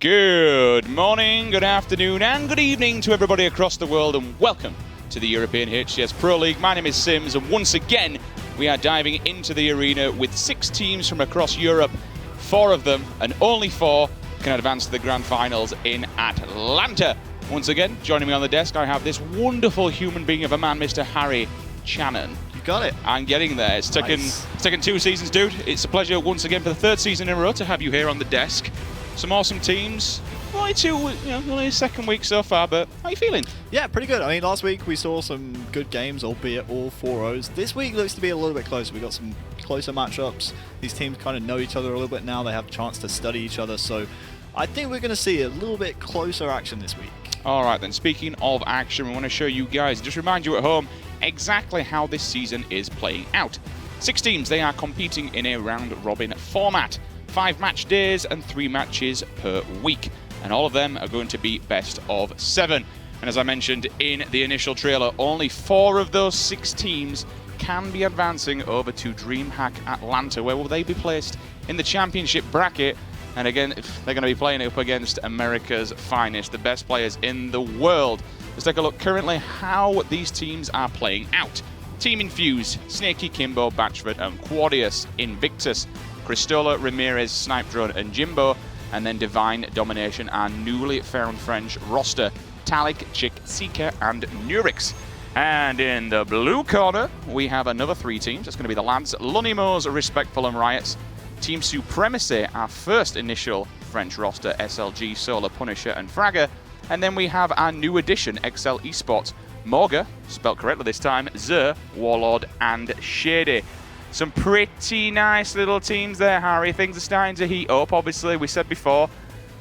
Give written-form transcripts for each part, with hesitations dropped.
Good morning, good afternoon, and good evening to everybody across the world, and welcome to the European HCS Pro League. My name is Sims, and once again, we are diving into the arena with 6 teams from across Europe. 4 of them, and only 4, can advance to the grand finals in Atlanta. Once again, joining me on the desk, I have this wonderful human being of a man, Mr. Harry Channon. You got it. I'm getting there. It's taken 2 seasons, dude. It's a pleasure once again for the 3rd season in a row to have you here on the desk. Some awesome teams. Only 2, only a second week so far, but how are you feeling? Yeah, pretty good. I mean, last week we saw some good games, albeit all 4-0s. This week looks to be a little bit closer. We got some closer matchups. These teams kind of know each other a little bit now. They have a chance to study each other, so I think we're going to see a little bit closer action this week. All right, then. Speaking of action, we want to show you guys, just remind you at home, exactly how this season is playing out. 6 teams, they are competing in a round-robin format. 5 match days and 3 matches per week. And all of them are going to be best of 7. And as I mentioned in the initial trailer, only 4 of those 6 teams can be advancing over to DreamHack Atlanta, where will they be placed in the championship bracket. And again, they're going to be playing up against America's finest, the best players in the world. Let's take a look currently how these teams are playing out. Team Infused, Snaky, Kimbo, Batchford and Quadius. Invictus, Cristola, Ramirez, Snipe Drone and Jimbo. And then Divine Domination, our newly found French roster, Talik, Chick, Seeker and Nurix. And in the blue corner, we have another 3 teams. It's going to be the lads, Lunimos, Respectful and Riots. Team Supremacy, our first initial French roster, SLG, Solar, Punisher and Fragger. And then we have our new addition, XL Esports, Morga, spelled correctly this time, Zer, Warlord and Shady. Some pretty nice little teams there, Harry. Things are starting to heat up. Obviously, we said before,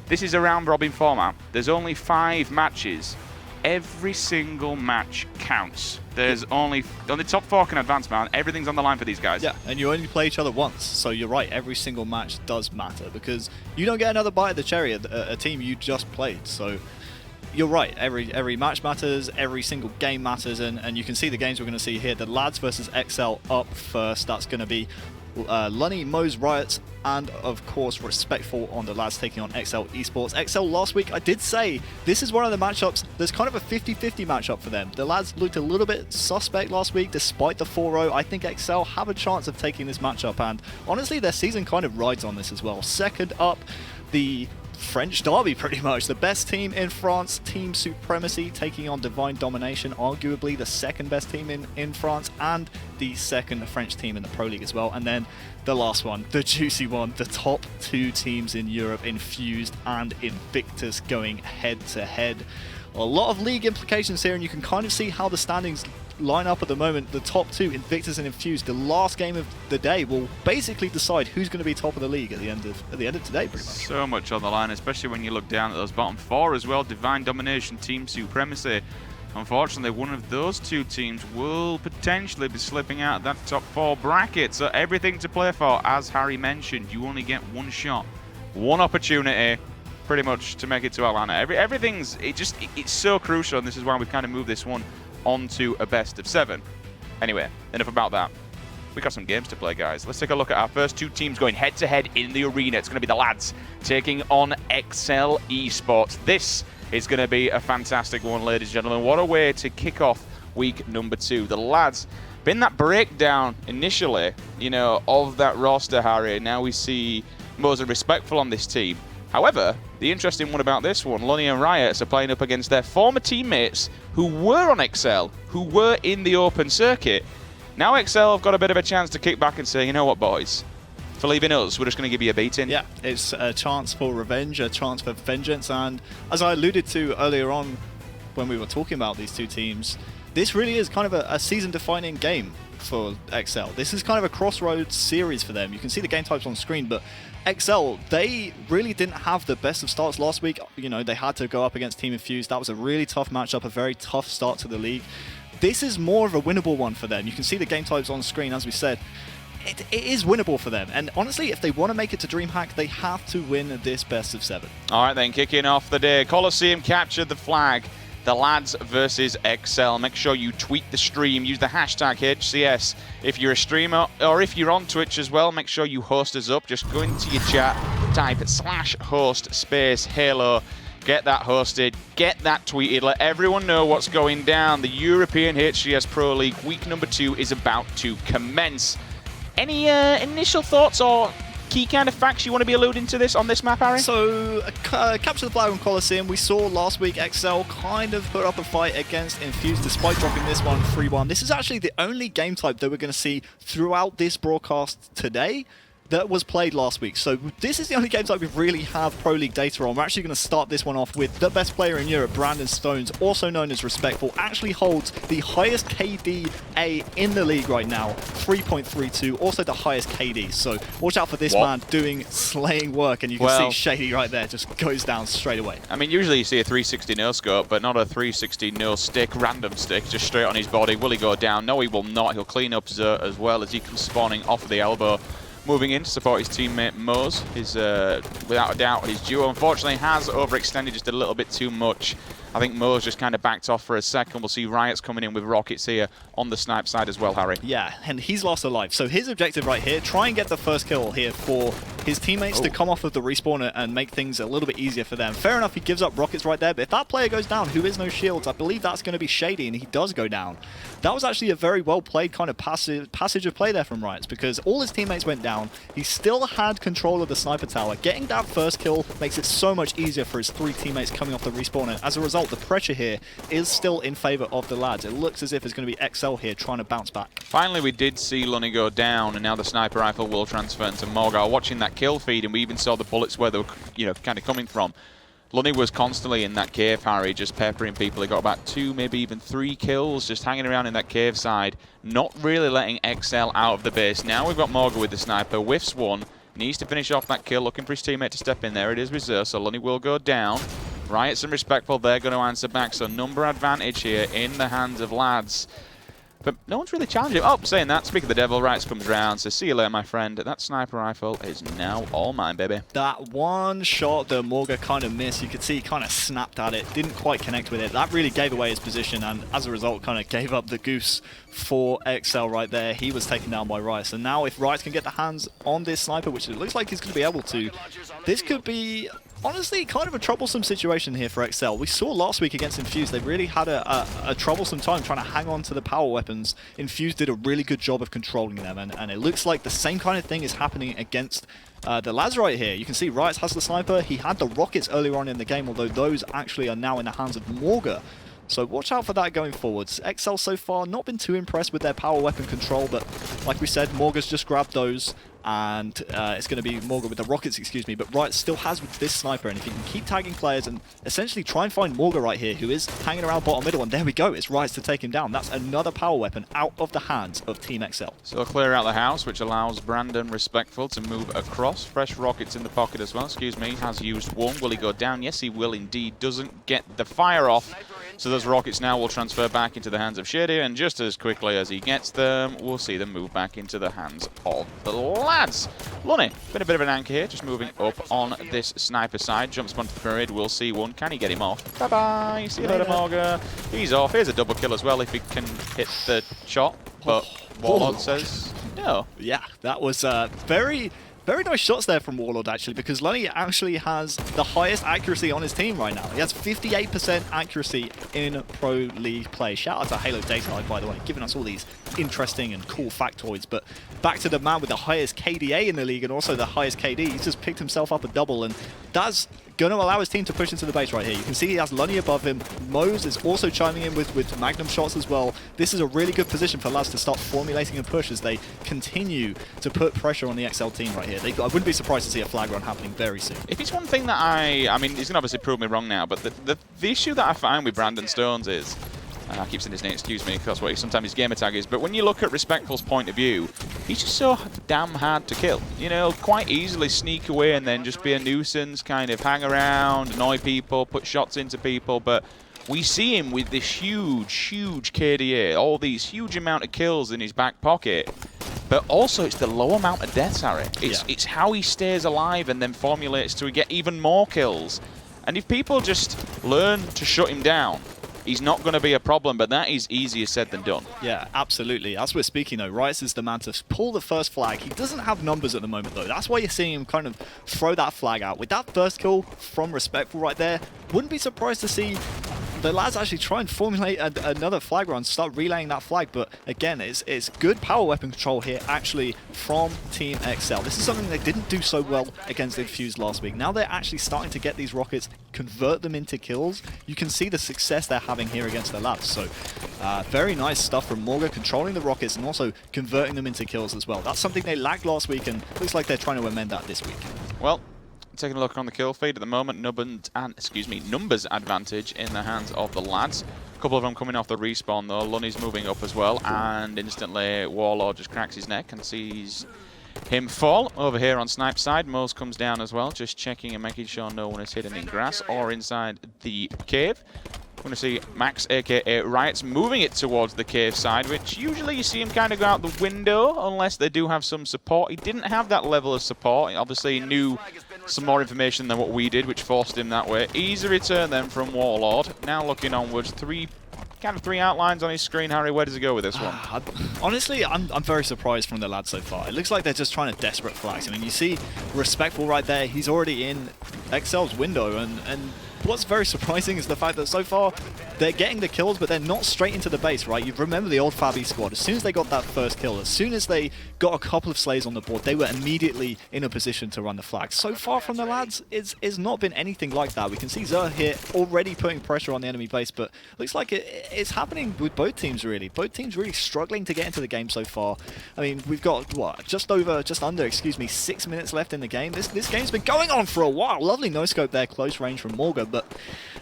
this is a round-robin format. There's only 5 matches. Every single match counts. There's only the top 4 can advance, man. Everything's on the line for these guys. Yeah, and you only play each other once. So you're right, every single match does matter because you don't get another bite of the cherry at a team you just played. So you're right, every match matters, every single game matters, and you can see the games we're going to see here. The lads versus XL up first. That's going to be Lunny, Mo's, Riots, and of course Respectful on the lads taking on XL Esports. XL last week, I did say this is one of the matchups. There's kind of a 50-50 matchup for them. The lads looked a little bit suspect last week despite the 4-0. I think XL have a chance of taking this matchup, and honestly their season kind of rides on this as well. Second up, the French derby, pretty much. The best team in France, Team Supremacy, taking on Divine Domination, arguably the 2nd best team in France, and the 2nd French team in the Pro League as well. And then the last one, the juicy one, the top 2 teams in Europe, Infused and Invictus, going head-to-head. A lot of league implications here, and you can kind of see how the standings line up at the moment. The top 2, Invictus and Infused, the last game of the day will basically decide who's going to be top of the league at the end of today, pretty much. So much on the line, especially when you look down at those bottom 4 as well. Divine Domination, Team Supremacy. Unfortunately, one of those 2 teams will potentially be slipping out of that top 4 bracket. So everything to play for. As Harry mentioned, you only get 1 shot, 1 opportunity, pretty much, to make it to Atlanta. It's so crucial, and this is why we've kind of moved this one onto a best of 7. Anyway, enough about that. We got some games to play, guys. Let's take a look at our first 2 teams going head-to-head in the arena. It's going to be the lads taking on XL Esports. This is going to be a fantastic one, ladies and gentlemen. What a way to kick off week number 2. The lads, been that breakdown initially, of that roster, Harry. Now we see Mo's and Respectful on this team. However, the interesting one about this one, Lunny and Riots are playing up against their former teammates who were on XL, who were in the open circuit. Now XL have got a bit of a chance to kick back and say, you know what, boys? For leaving us, we're just going to give you a beating. Yeah, it's a chance for revenge, a chance for vengeance, and as I alluded to earlier on when we were talking about these 2 teams, this really is kind of a season-defining game for XL. This is kind of a crossroads series for them. You can see the game types on screen, but XL, they really didn't have the best of starts last week. They had to go up against Team Infused. That was a really tough matchup, a very tough start to the league. This is more of a winnable one for them. You can see the game types on screen, as we said. It is winnable for them. And honestly, if they want to make it to DreamHack, they have to win this best of 7. All right, then, kicking off the day. Coliseum captured the flag. The lads versus XL. Make sure you tweet the stream. Use the hashtag HCS. If you're a streamer or if you're on Twitch as well, make sure you host us up. Just go into your chat, type /host space Halo. Get that hosted, get that tweeted, let everyone know what's going down. The European HCS Pro League week number 2 is about to commence. Any initial thoughts or key kind of facts you want to be alluding to this on this map, Harry? So, capture the flag on Coliseum. We saw last week XL kind of put up a fight against Infuse despite dropping this one 3-1. This is actually the only game type that we're going to see throughout this broadcast today that was played last week. So this is the only game type we really have Pro League data on. We're actually going to start this one off with the best player in Europe, Brandon Stones, also known as Respectful, actually holds the highest KDA in the league right now, 3.32, also the highest KD. So watch out for this man doing slaying work, and you can see Shady right there just goes down straight away. I mean, usually you see a 360 no scope, but not a 360 no stick, random stick, just straight on his body. Will he go down? No, he will not. He'll clean up Zert as well as he comes spawning off of the elbow. Moving in to support his teammate Moz. His, without a doubt, his duo unfortunately has overextended just a little bit too much. I think Moz just kind of backed off for a second. We'll see Riot's coming in with rockets here on the snipe side as well, Harry. Yeah, and he's lost a life. So his objective right here, try and get the first kill here for his teammates to come off of the respawn and make things a little bit easier for them. Fair enough, he gives up rockets right there, but if that player goes down, who is no shields, I believe that's going to be Shady, and he does go down. That was actually a very well played kind of passage of play there from Riot's, because all his teammates went down. He still had control of the sniper tower. Getting that first kill makes it so much easier for his 3 teammates coming off the respawn, and as a result, the pressure here is still in favor of the lads. It looks as if it's going to be XL here trying to bounce back. Finally, we did see Lunny go down, and now the sniper rifle will transfer into Morgar. Watching that kill feed, and we even saw the bullets where they were, kind of coming from. Lunny was constantly in that cave, Harry, just peppering people. He got about 2, maybe even 3 kills, just hanging around in that cave side, not really letting XL out of the base. Now we've got Morgar with the sniper, whiffs one, needs to finish off that kill, looking for his teammate to step in. There it is with Zer, so Lunny will go down. Riot's and Respectful, they're going to answer back, so number advantage here in the hands of lads. But no one's really challenging him. Oh, saying that, speak of the devil, Riot's comes round, so see you later, my friend. That sniper rifle is now all mine, baby. That one shot that Morgar kind of missed, you could see he kind of snapped at it, didn't quite connect with it. That really gave away his position, and as a result, kind of gave up the goose for XL right there. He was taken down by Riot. So now if Riot can get the hands on this sniper, which it looks like he's going to be able to, this could be honestly kind of a troublesome situation here for XL. We saw last week against Infuse, they really had a troublesome time trying to hang on to the power weapons. Infuse did a really good job of controlling them, and it looks like the same kind of thing is happening against the lads right here. You can see Riot has the sniper. He had the rockets earlier on in the game, although those actually are now in the hands of Morgar. So watch out for that going forwards. XL so far not been too impressed with their power weapon control, but like we said, Morgar's just grabbed those, and it's going to be Morgar with the rockets, excuse me, but Riot still has with this sniper, and if you can keep tagging players and essentially try and find Morgar right here, who is hanging around bottom middle, and there we go, it's Riot to take him down. That's another power weapon out of the hands of Team XL. So they'll clear out the house, which allows Brandon Respectful to move across. Fresh rockets in the pocket as well, excuse me, has used one. Will he go down? Yes, he will indeed. Doesn't get the fire off. So those rockets now will transfer back into the hands of Shady, and just as quickly as he gets them, we'll see them move back into the hands of the lads. Lunny, been a bit of an anchor here, just moving up on this sniper side. Jumps onto the pyramid, we'll see one. Can he get him off? Bye-bye, see you later, Morgar. He's off. Here's a double kill as well if he can hit the shot, but Warlord says no. Yeah, that was very nice shots there from Warlord, actually, because Lunny actually has the highest accuracy on his team right now. He has 58% accuracy in Pro League play. Shout out to Halo Data, by the way, giving us all these interesting and cool factoids. But back to the man with the highest KDA in the league and also the highest KD. He's just picked himself up a double, and that's going to allow his team to push into the base right here. You can see he has Lunny above him. Moz is also chiming in with Magnum shots as well. This is a really good position for lads to start formulating a push as they continue to put pressure on the XL team right here. I wouldn't be surprised to see a flag run happening very soon. If it's one thing that I mean, he's going to obviously prove me wrong now, but the issue that I find with Brandon Stones is, I keep saying his name, excuse me, because that's what sometimes his gamer tag is, but when you look at Respectful's point of view, he's just so damn hard to kill. You know, quite easily sneak away and then just be a nuisance, kind of hang around, annoy people, put shots into people, but we see him with this huge KDA, all these huge amount of kills in his back pocket, but also it's the low amount of deaths, Harry. It's how he stays alive and then formulates to get even more kills. And if people just learn to shut him down, he's not going to be a problem, but that is easier said than done. Yeah, absolutely. As we're speaking, though, Rice is the man to pull the first flag. He doesn't have numbers at the moment, though. That's why you're seeing him kind of throw that flag out. With that first kill from Respectful right there, wouldn't be surprised to see the lads actually try and formulate another flag run, start relaying that flag. But again, it's good power weapon control here, actually, from Team XL. This is something they didn't do so well against Infused last week. Now they're actually starting to get these rockets, convert them into kills. You can see the success they're having here against the lads. So very nice stuff from Morga, controlling the rockets and also converting them into kills as well. That's something they lacked last week, and looks like they're trying to amend that this week. Well, taking a look on the kill feed at the moment, numbers advantage in the hands of the lads. A couple of them coming off the respawn though. Lunny's moving up as well, and instantly Warlord just cracks his neck and sees him fall. Over here on Snipe's side, Mose comes down as well, just checking and making sure no one is hidden in grass or inside the cave. We're going to see Max, aka Riot's, moving it towards the cave side, which usually you see him kind of go out the window unless they do have some support. He didn't have that level of support. Obviously, he knew some more information than what we did, which forced him that way. Easy return then from Warlord. Now looking onwards, three outlines on his screen. Harry, where does he go with this one? Honestly, I'm very surprised from the lads so far. It looks like they're just trying to desperate flags. I mean, you see Respectful right there. He's already in XL's window, and what's very surprising is the fact that so far they're getting the kills, but they're not straight into the base, right? You remember the old Fabi squad. As soon as they got that first kill, as soon as they got a couple of slays on the board, they were immediately in a position to run the flag. So far from the lads, it's not been anything like that. We can see Zer here already putting pressure on the enemy base, but looks like it's happening with both teams, really. Both teams really struggling to get into the game so far. I mean, we've got, what, just under 6 minutes left in the game. This game's been going on for a while. Lovely no-scope there, close range from Morga, but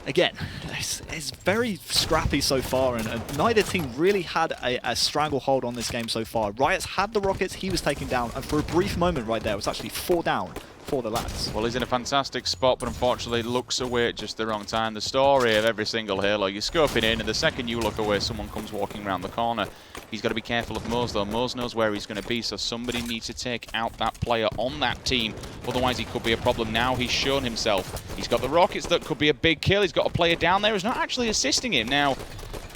again, it's very scrappy so far, and neither team really had a stranglehold on this game so far. Riot's had the rockets, he was taken down, and for a brief moment right there, it was actually 4 down for the lads. Well, he's in a fantastic spot, but unfortunately looks away at just the wrong time. The story of every single Halo, you're scoping in, and the second you look away, someone comes walking around the corner. He's got to be careful of Mose, though. Mose knows where he's going to be, so somebody needs to take out that player on that team. Otherwise, he could be a problem. Now he's shown himself. He's got the rockets that could be a big kill. He's got a player down there who's not actually assisting him. Now,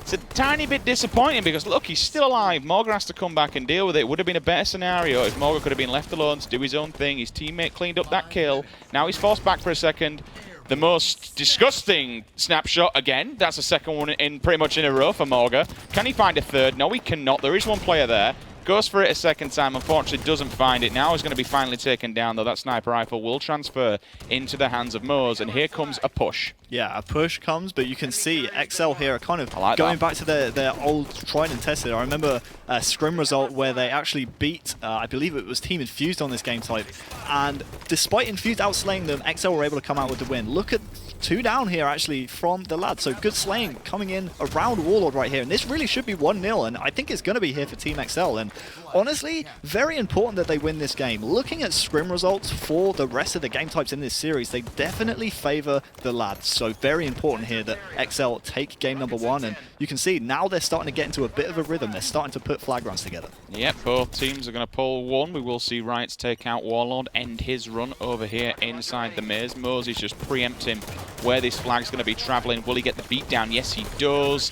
it's a tiny bit disappointing because, look, he's still alive. Morga has to come back and deal with it. It would have been a better scenario if Morga could have been left alone to do his own thing. His teammate cleaned up that kill. Now he's forced back for a second. The most disgusting snapshot again. That's the second one in pretty much in a row for Morga. Can he find a third? No, he cannot. There is one player there. Goes for it a second time, unfortunately doesn't find it. Now he's going to be finally taken down, though. That sniper rifle will transfer into the hands of Mose, and here comes a push. Yeah, a push comes, but you can see XL here are kind of going back to their old tried and tested. I remember a scrim result where they actually beat, I believe it was Team Infused on this game type, and despite Infused outslaying them, XL were able to come out with the win. Look at 2 down here, actually, from the lads. So good slaying coming in around Warlord right here. And this really should be 1-0, and I think it's going to be here for Team XL. And honestly, very important that they win this game. Looking at scrim results for the rest of the game types in this series, they definitely favor the lads. So very important here that XL take game number 1. And you can see now they're starting to get into a bit of a rhythm. They're starting to put flag runs together. Yep, both teams are going to pull one. We will see Riot's take out Warlord, end his run over here inside the maze. Moses just preempt him where this flag's going to be traveling. Will he get the beat down? Yes, he does.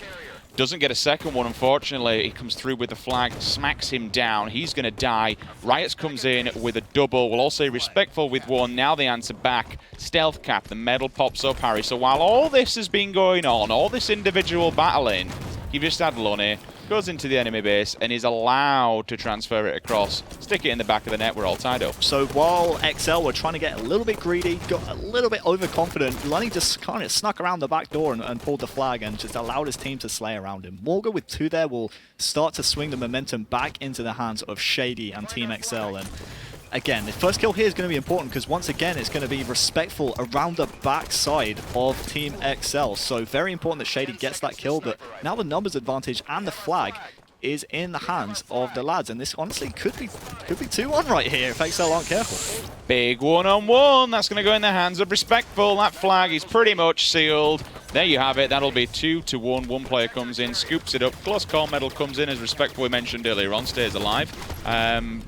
Doesn't get a second one, unfortunately. He comes through with the flag, smacks him down. He's going to die. Riots comes in with a double. We'll all say Respectful with 1. Now they answer back. Stealth cap. The medal pops up, Harry. So while all this has been going on, all this individual battling, you've just had Lunny, goes into the enemy base and is allowed to transfer it across. Stick it in the back of the net. We're all tied up. So while XL were trying to get a little bit greedy, got a little bit overconfident, Lunny just kind of snuck around the back door and pulled the flag and just allowed his team to slay around him. Morga with 2 there will start to swing the momentum back into the hands of Shady and Team XL. And again, the first kill here is going to be important because once again it's going to be Respectful around the backside of Team XL. So very important that Shady gets that kill, but now the numbers advantage and the flag is in the hands of the lads, and this honestly could be 2-1 right here if XL aren't careful. Big one-on-one. That's going to go in the hands of Respectful. That flag is pretty much sealed. There you have it. That'll be 2-1. One player comes in, scoops it up. Close call medal comes in, as Respectful we mentioned earlier on, stays alive.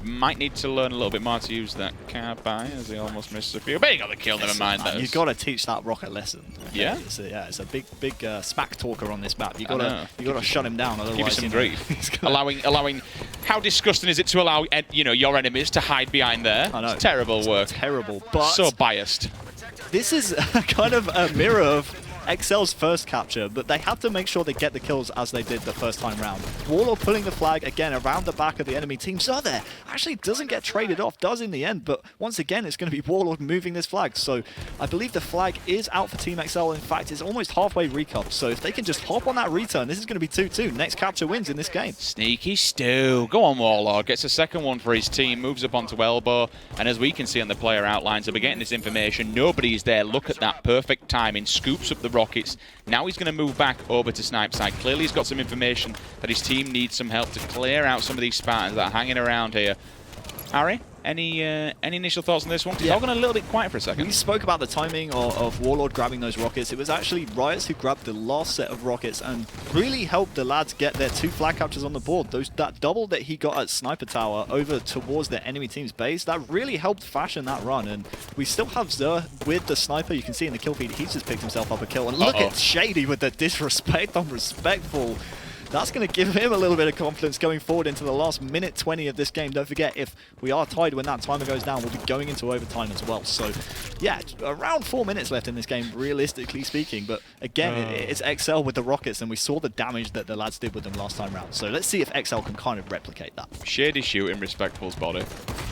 Might need to learn a little bit more to use that carbine, as he almost missed a few. But he got the kill, never mind those. You've got to teach that rocket lesson. Yeah? It's a big smack talker on this map. You've got to shut him down, otherwise... Give you some grief. allowing... How disgusting is it to allow your enemies to hide behind there? I know. It's terrible work. It's terrible, but... So biased. This is kind of a mirror of XL's first capture, but they have to make sure they get the kills as they did the first time round. Warlord pulling the flag again around the back of the enemy team. So there actually doesn't get traded off, does in the end, but once again it's going to be Warlord moving this flag. So I believe the flag is out for Team XL. In fact, it's almost halfway recup. So if they can just hop on that return, this is going to be 2-2. Next capture wins in this game. Sneaky Stu. Go on, Warlord. Gets a second one for his team, moves up onto Elbow, and as we can see on the player outlines, we're getting this information. Nobody's there. Look at that perfect timing. Scoops up the rockets. Now he's going to move back over to Snipe side. Clearly he's got some information that his team needs some help to clear out some of these Spartans that are hanging around here. Harry, any initial thoughts on this one? It's all gone a little bit quiet for a second. We spoke about the timing of Warlord grabbing those rockets. It was actually Riots who grabbed the last set of rockets and really helped the lads get their 2 flag captures on the board. That double that he got at Sniper Tower over towards the enemy team's base, that really helped fashion that run. And we still have Zer with the sniper. You can see in the kill feed, he's just picked himself up a kill. And look at Shady with the disrespect on Respectful. That's going to give him a little bit of confidence going forward into the last minute 20 of this game. Don't forget, if we are tied when that timer goes down, we'll be going into overtime as well. So, yeah, around 4 minutes left in this game, realistically speaking. But again, it's XL with the rockets, and we saw the damage that the lads did with them last time round. So let's see if XL can kind of replicate that. Shady shooting Respectful's body.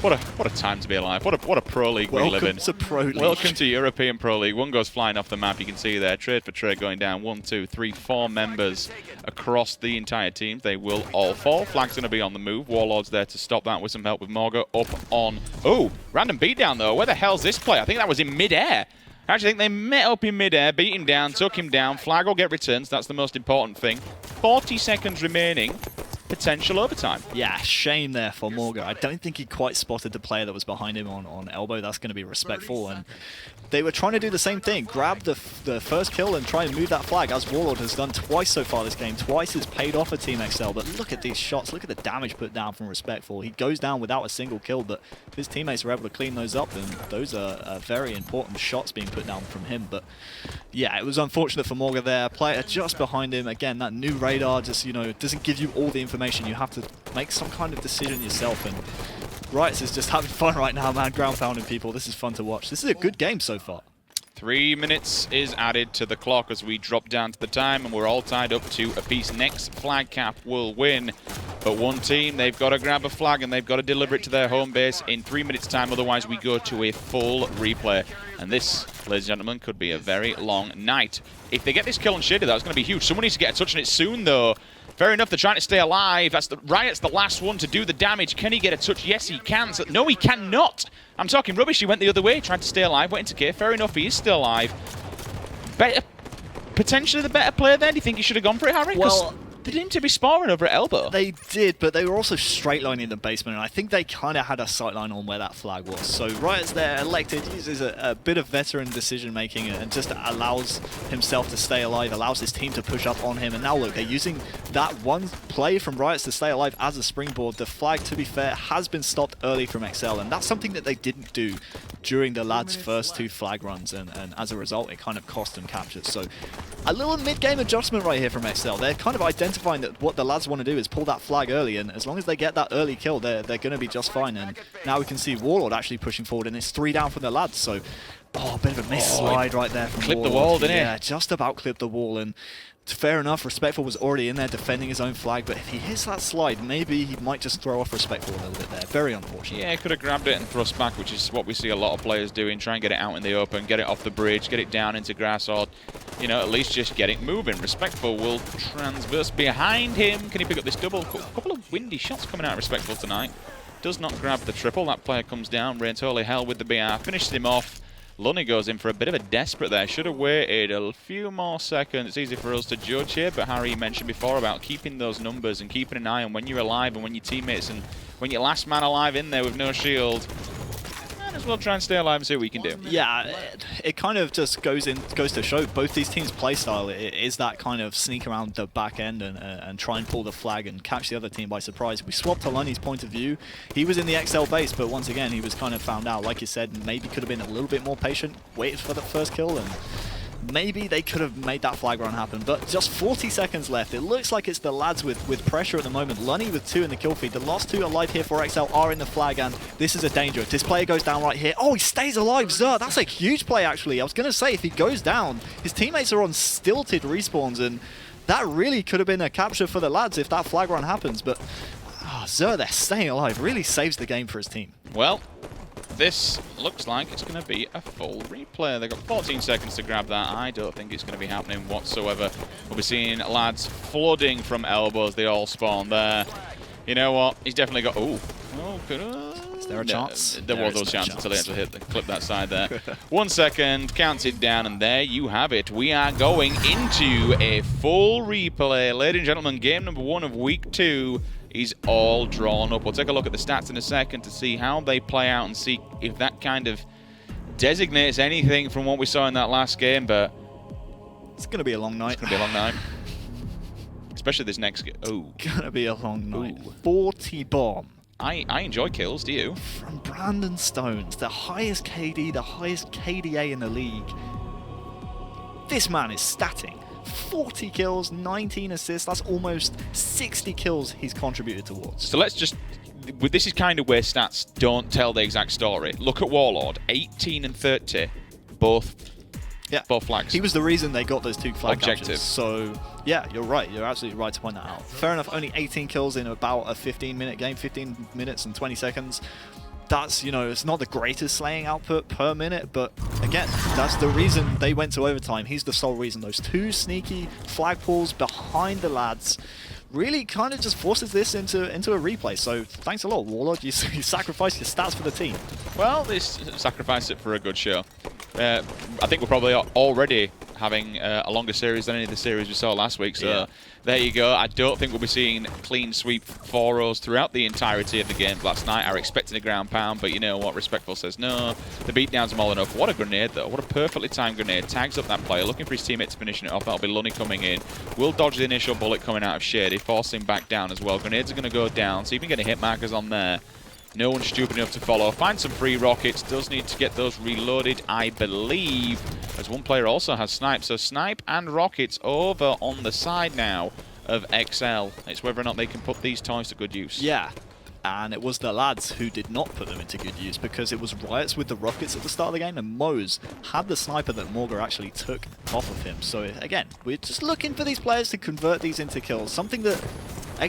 What a time to be alive. What a pro league we live in. Welcome to Pro League. Welcome to European Pro League. One goes flying off the map. You can see there, trade for trade going down. 1, 2, 3, 4 members across the entire team. They will all fall. Flag's going to be on the move. Warlord's there to stop that with some help with Morga up on... Oh, random beatdown though. Where the hell's this play? I think that was in mid-air. I actually think they met up in mid-air, beat him down, took him down. Flag will get returns. That's the most important thing. 40 seconds remaining. Potential overtime. Yeah, shame there for Morga. I don't think he quite spotted the player that was behind him on Elbow. That's going to be Respectful. And they were trying to do the same thing. Grab the first kill and try and move that flag, as Warlord has done twice so far this game. Twice has paid off for Team XL. But look at these shots. Look at the damage put down from Respectful. He goes down without a single kill, but his teammates were able to clean those up. And those are very important shots being put down from him. But yeah, it was unfortunate for Morga there. Player just behind him. Again, that new radar just, doesn't give you all the information. You have to make some kind of decision yourself, and Riots is just having fun right now, man. Ground pounding people. This is fun to watch. This is a good game so far. 3 minutes is added to the clock as we drop down to the time, and we're all tied up to a piece. Next flag cap will win, but one team, they've got to grab a flag and they've got to deliver it to their home base in 3 minutes time, otherwise we go to a full replay. And this, ladies and gentlemen, could be a very long night. If they get this kill on Shady, that's going to be huge. Someone needs to get a touch on it soon though. Fair enough, they're trying to stay alive. That's Riot's the last one to do the damage. Can he get a touch? Yes, he can. So, no, he cannot. I'm talking rubbish. He went the other way, tried to stay alive, went into K. Fair enough, he is still alive. Potentially the better player there. Do you think he should have gone for it, Harry? Well, they didn't to be sparring over at Elbow. They did, but they were also straight lining the basement, and I think they kind of had a sight line on where that flag was. So Riot's there, elected, uses a bit of veteran decision making and just allows himself to stay alive, allows his team to push up on him. And now look, they're using that one play from Riot's to stay alive as a springboard. The flag, to be fair, has been stopped early from XL, and that's something that they didn't do during the lads' first 2 flag runs, and as a result, it kind of cost them captures. So a little mid-game adjustment right here from XL. They're kind of identifying that what the lads want to do is pull that flag early, and as long as they get that early kill, they're going to be just fine. And now we can see Warlord actually pushing forward, and it's 3 down from the lads. So, a bit of a miss slide right there from Clipped Warlord. the wall, didn't he? Yeah, just about clipped the wall. And fair enough, Respectful was already in there defending his own flag, but if he hits that slide, maybe he might just throw off Respectful a little bit there. Very unfortunate. Yeah, he could have grabbed it and thrust back, which is what we see a lot of players doing. Try and get it out in the open, get it off the bridge, get it down into grass, or, at least just get it moving. Respectful will transverse behind him. Can he pick up this double? A couple of windy shots coming out of Respectful tonight. Does not grab the triple. That player comes down, rains holy hell with the BR, finishes him off. Lunny goes in for a bit of a desperate there. Should have waited a few more seconds. It's easy for us to judge here, but Harry mentioned before about keeping those numbers and keeping an eye on when you're alive and when your teammates and when your last man alive in there with no shield. might as well try and stay alive and see what we can do. Yeah, it kind of just goes to show both these teams' playstyle is that kind of sneak around the back end and try and pull the flag and catch the other team by surprise. We swapped to Lunny's point of view. He was in the XL base, but once again, he was kind of found out. Like you said, maybe could have been a little bit more patient, waited for the first kill, and maybe they could have made that flag run happen, but just 40 seconds left. It looks like it's the lads with pressure at the moment. Lunny with 2 in the kill feed. The last 2 alive here for XL are in the flag, and this is a danger. This player goes down right here. Oh, he stays alive, Xur. That's a huge play, actually. I was going to say, if he goes down, his teammates are on stilted respawns, and that really could have been a capture for the lads if that flag run happens, but Xur, they're staying alive. Really saves the game for his team. Well, this looks like it's going to be a full replay. They've got 14 seconds to grab that. I don't think it's going to be happening whatsoever. We'll be seeing lads flooding from elbows. They all spawn there. You know what? He's definitely got... Is there a chance? There was no chance until he had to clip that side there. 1 second, counts it down, and there you have it. We are going into a full replay. Ladies and gentlemen, game number 1 of week 2 is all drawn up. We'll take a look at the stats in a second to see how they play out and see if that kind of designates anything from what we saw in that last game, but it's going to be a long night. It's going to be a long night. Especially this next game. Oh. Going to be a long night. 40 bomb. I enjoy kills, do you? From Brandon Stones, the highest KD, the highest KDA in the league. This man is statting. 40 kills, 19 assists, that's almost 60 kills he's contributed towards. So let's just... This is kind of where stats don't tell the exact story. Look at Warlord, 18 and 30, both flags. He was the reason they got those 2 flag Objective. captures. So, yeah, you're right. You're absolutely right to point that out. Fair enough, only 18 kills in about a 15-minute game, 15 minutes and 20 seconds. That's, you know, it's not the greatest slaying output per minute, but again, that's the reason they went to overtime. He's the sole reason. Those 2 sneaky flag pulls behind the lads really kind of just forces this into a replay. So thanks a lot, Warlord. You sacrificed your stats for the team. Well, they sacrificed it for a good show. I think we're probably already having a longer series than any of the series we saw last week. So there you go. I don't think we'll be seeing clean sweep 4-0s throughout the entirety of the game last night. I were expecting a ground pound, but you know what? Respectful says no. The beatdown's small enough. What a grenade, though. What a perfectly timed grenade. Tags up that player, looking for his teammate to finishing it off. That'll be Lunny coming in. Will dodge the initial bullet coming out of Shady, force him back down as well. Grenades are going to go down, so even getting hit markers on there. No one's stupid enough to follow. Find some free rockets. Does need to get those reloaded, I believe, as one player also has snipe. So snipe and rockets over on the side now of XL. It's whether or not they can put these toys to good use. Yeah, and it was the lads who did not put them into good use because it was Riots with the rockets at the start of the game, and Moz had the sniper that Morga actually took off of him. So again, we're just looking for these players to convert these into kills. Something that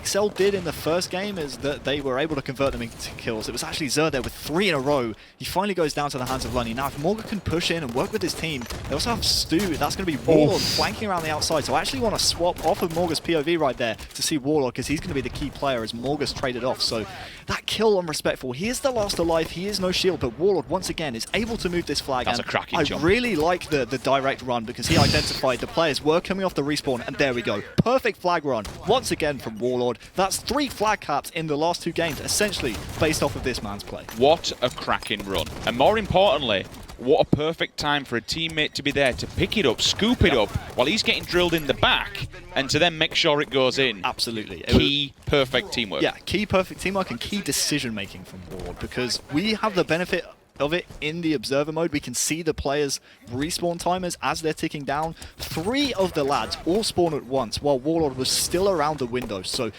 XL did in the first game is that they were able to convert them into kills. It was actually Xur there with 3 in a row. He finally goes down to the hands of Lunny. Now, if Morga can push in and work with his team, they also have Stu. That's going to be Warlord flanking around the outside. So I actually want to swap off of Morga's POV right there to see Warlord because he's going to be the key player as Morga's traded off. So that kill on Respectful, he is the last alive. He is no shield, but Warlord, once again, is able to move this flag. That's a cracking jump. I really like the direct run because he identified the players were coming off the respawn, and there we go. Perfect flag run once again from Warlord. That's 3 flag caps in the last 2 games, essentially based off of this man's play. What a cracking run. And more importantly, what a perfect time for a teammate to be there to pick it up, scoop it up, while he's getting drilled in the back, and to then make sure it goes in. Absolutely. Key perfect teamwork. Yeah, key perfect teamwork and key decision-making from Warlord, because we have the benefit of it in the observer mode. We can see the players' respawn timers as they're ticking down. 3 of the lads all spawn at once while Warlord was still around the window. So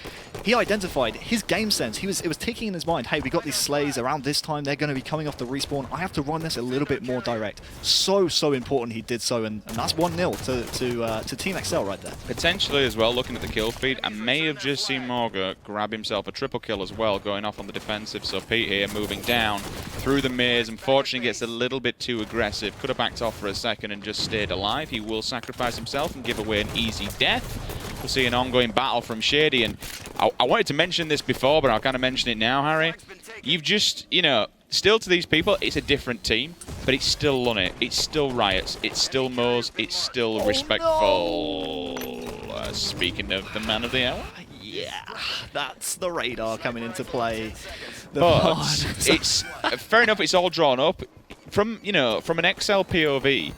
he identified his game sense. It was ticking in his mind, hey, we got these slays around this time. They're going to be coming off the respawn. I have to run this a little bit more direct. So important he did so, and that's 1-0 to Team XL right there. Potentially as well, looking at the kill feed, I may have just seen Morga grab himself a triple kill as well, going off on the defensive. So Pete here moving down through the maze. Unfortunately, gets a little bit too aggressive. Could have backed off for a second and just stayed alive. He will sacrifice himself and give away an easy death. We'll see an ongoing battle from Shady. And I wanted to mention this before, but I'll kind of mention it now, Harry. You've just, you know, still to these people, it's a different team, but it's still Lunny. It's still Riots. It's still Moz. It's still Respectful. No. Speaking of the man of the hour. Yeah, that's the radar coming into play. But it's fair enough. It's all drawn up from an XL POV.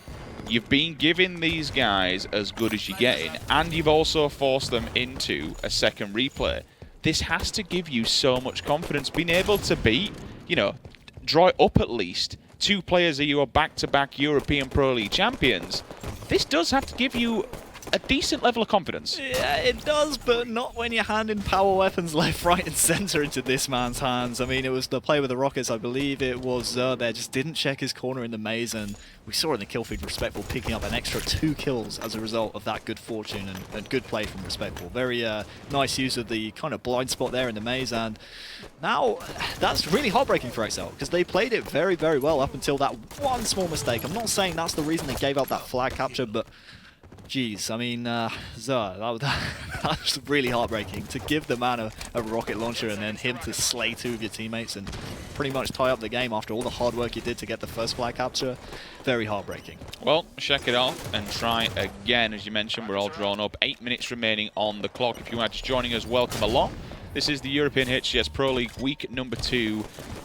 You've been giving these guys as good as you're getting, and you've also forced them into a second replay. This has to give you so much confidence. Being able to beat, draw up at least 2 players of your back-to-back European Pro League champions. This does have to give you a decent level of confidence. Yeah, it does, but not when you're handing power weapons left, right, and center into this man's hands. I mean, it was the play with the Rockets, I believe it was there, just didn't check his corner in the maze, and we saw in the kill feed Respectful picking up an extra 2 kills as a result of that good fortune and good play from Respectful. Very nice use of the kind of blind spot there in the maze, and now that's really heartbreaking for XL, because they played it very, very well up until that one small mistake. I'm not saying that's the reason they gave up that flag capture, but jeez, I mean, Zer, that was really heartbreaking to give the man a rocket launcher and then him to slay 2 of your teammates and pretty much tie up the game after all the hard work you did to get the first flag capture. Very heartbreaking. Well, check it off and try again. As you mentioned, we're all drawn up. 8 minutes remaining on the clock. If you are just joining us, welcome along. This is the European HCS Pro League week number 2.